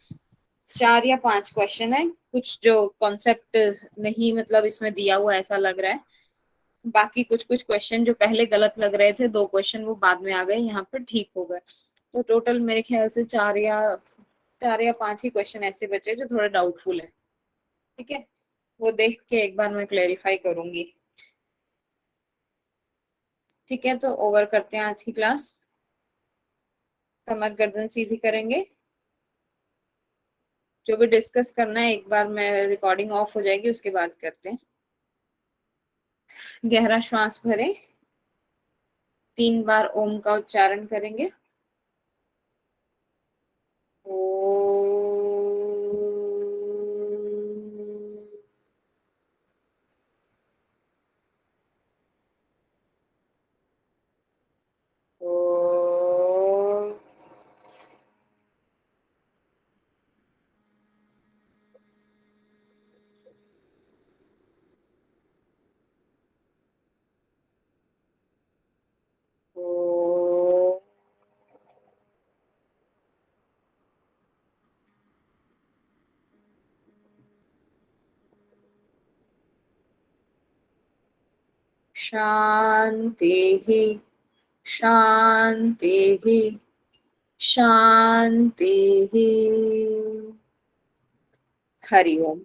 4 या 5 क्वेश्चन है, कुछ जो कॉन्सेप्ट नहीं मतलब इसमें दिया हुआ ऐसा लग रहा है, बाकी कुछ कुछ क्वेश्चन जो पहले गलत लग रहे थे, 2 क्वेश्चन वो बाद में आ गए, यहाँ पर ठीक हो गए। तो टोटल मेरे ख्याल से 4 या 5 ही क्वेश्चन ऐसे बचे जो थोड़ा डाउटफुल है। ठीक है, वो देख के एक बार मैं क्लेरिफाई करूंगी। ठीक है, तो ओवर करते हैं आज की क्लास। कमर गर्दन सीधी करेंगे, जो भी डिस्कस करना है एक बार, मैं रिकॉर्डिंग ऑफ हो जाएगी उसके बाद करते हैं। गहरा श्वास भरें, 3 बार ओम का उच्चारण करेंगे। शांतिः शांतिः शांतिः। हरि ओम।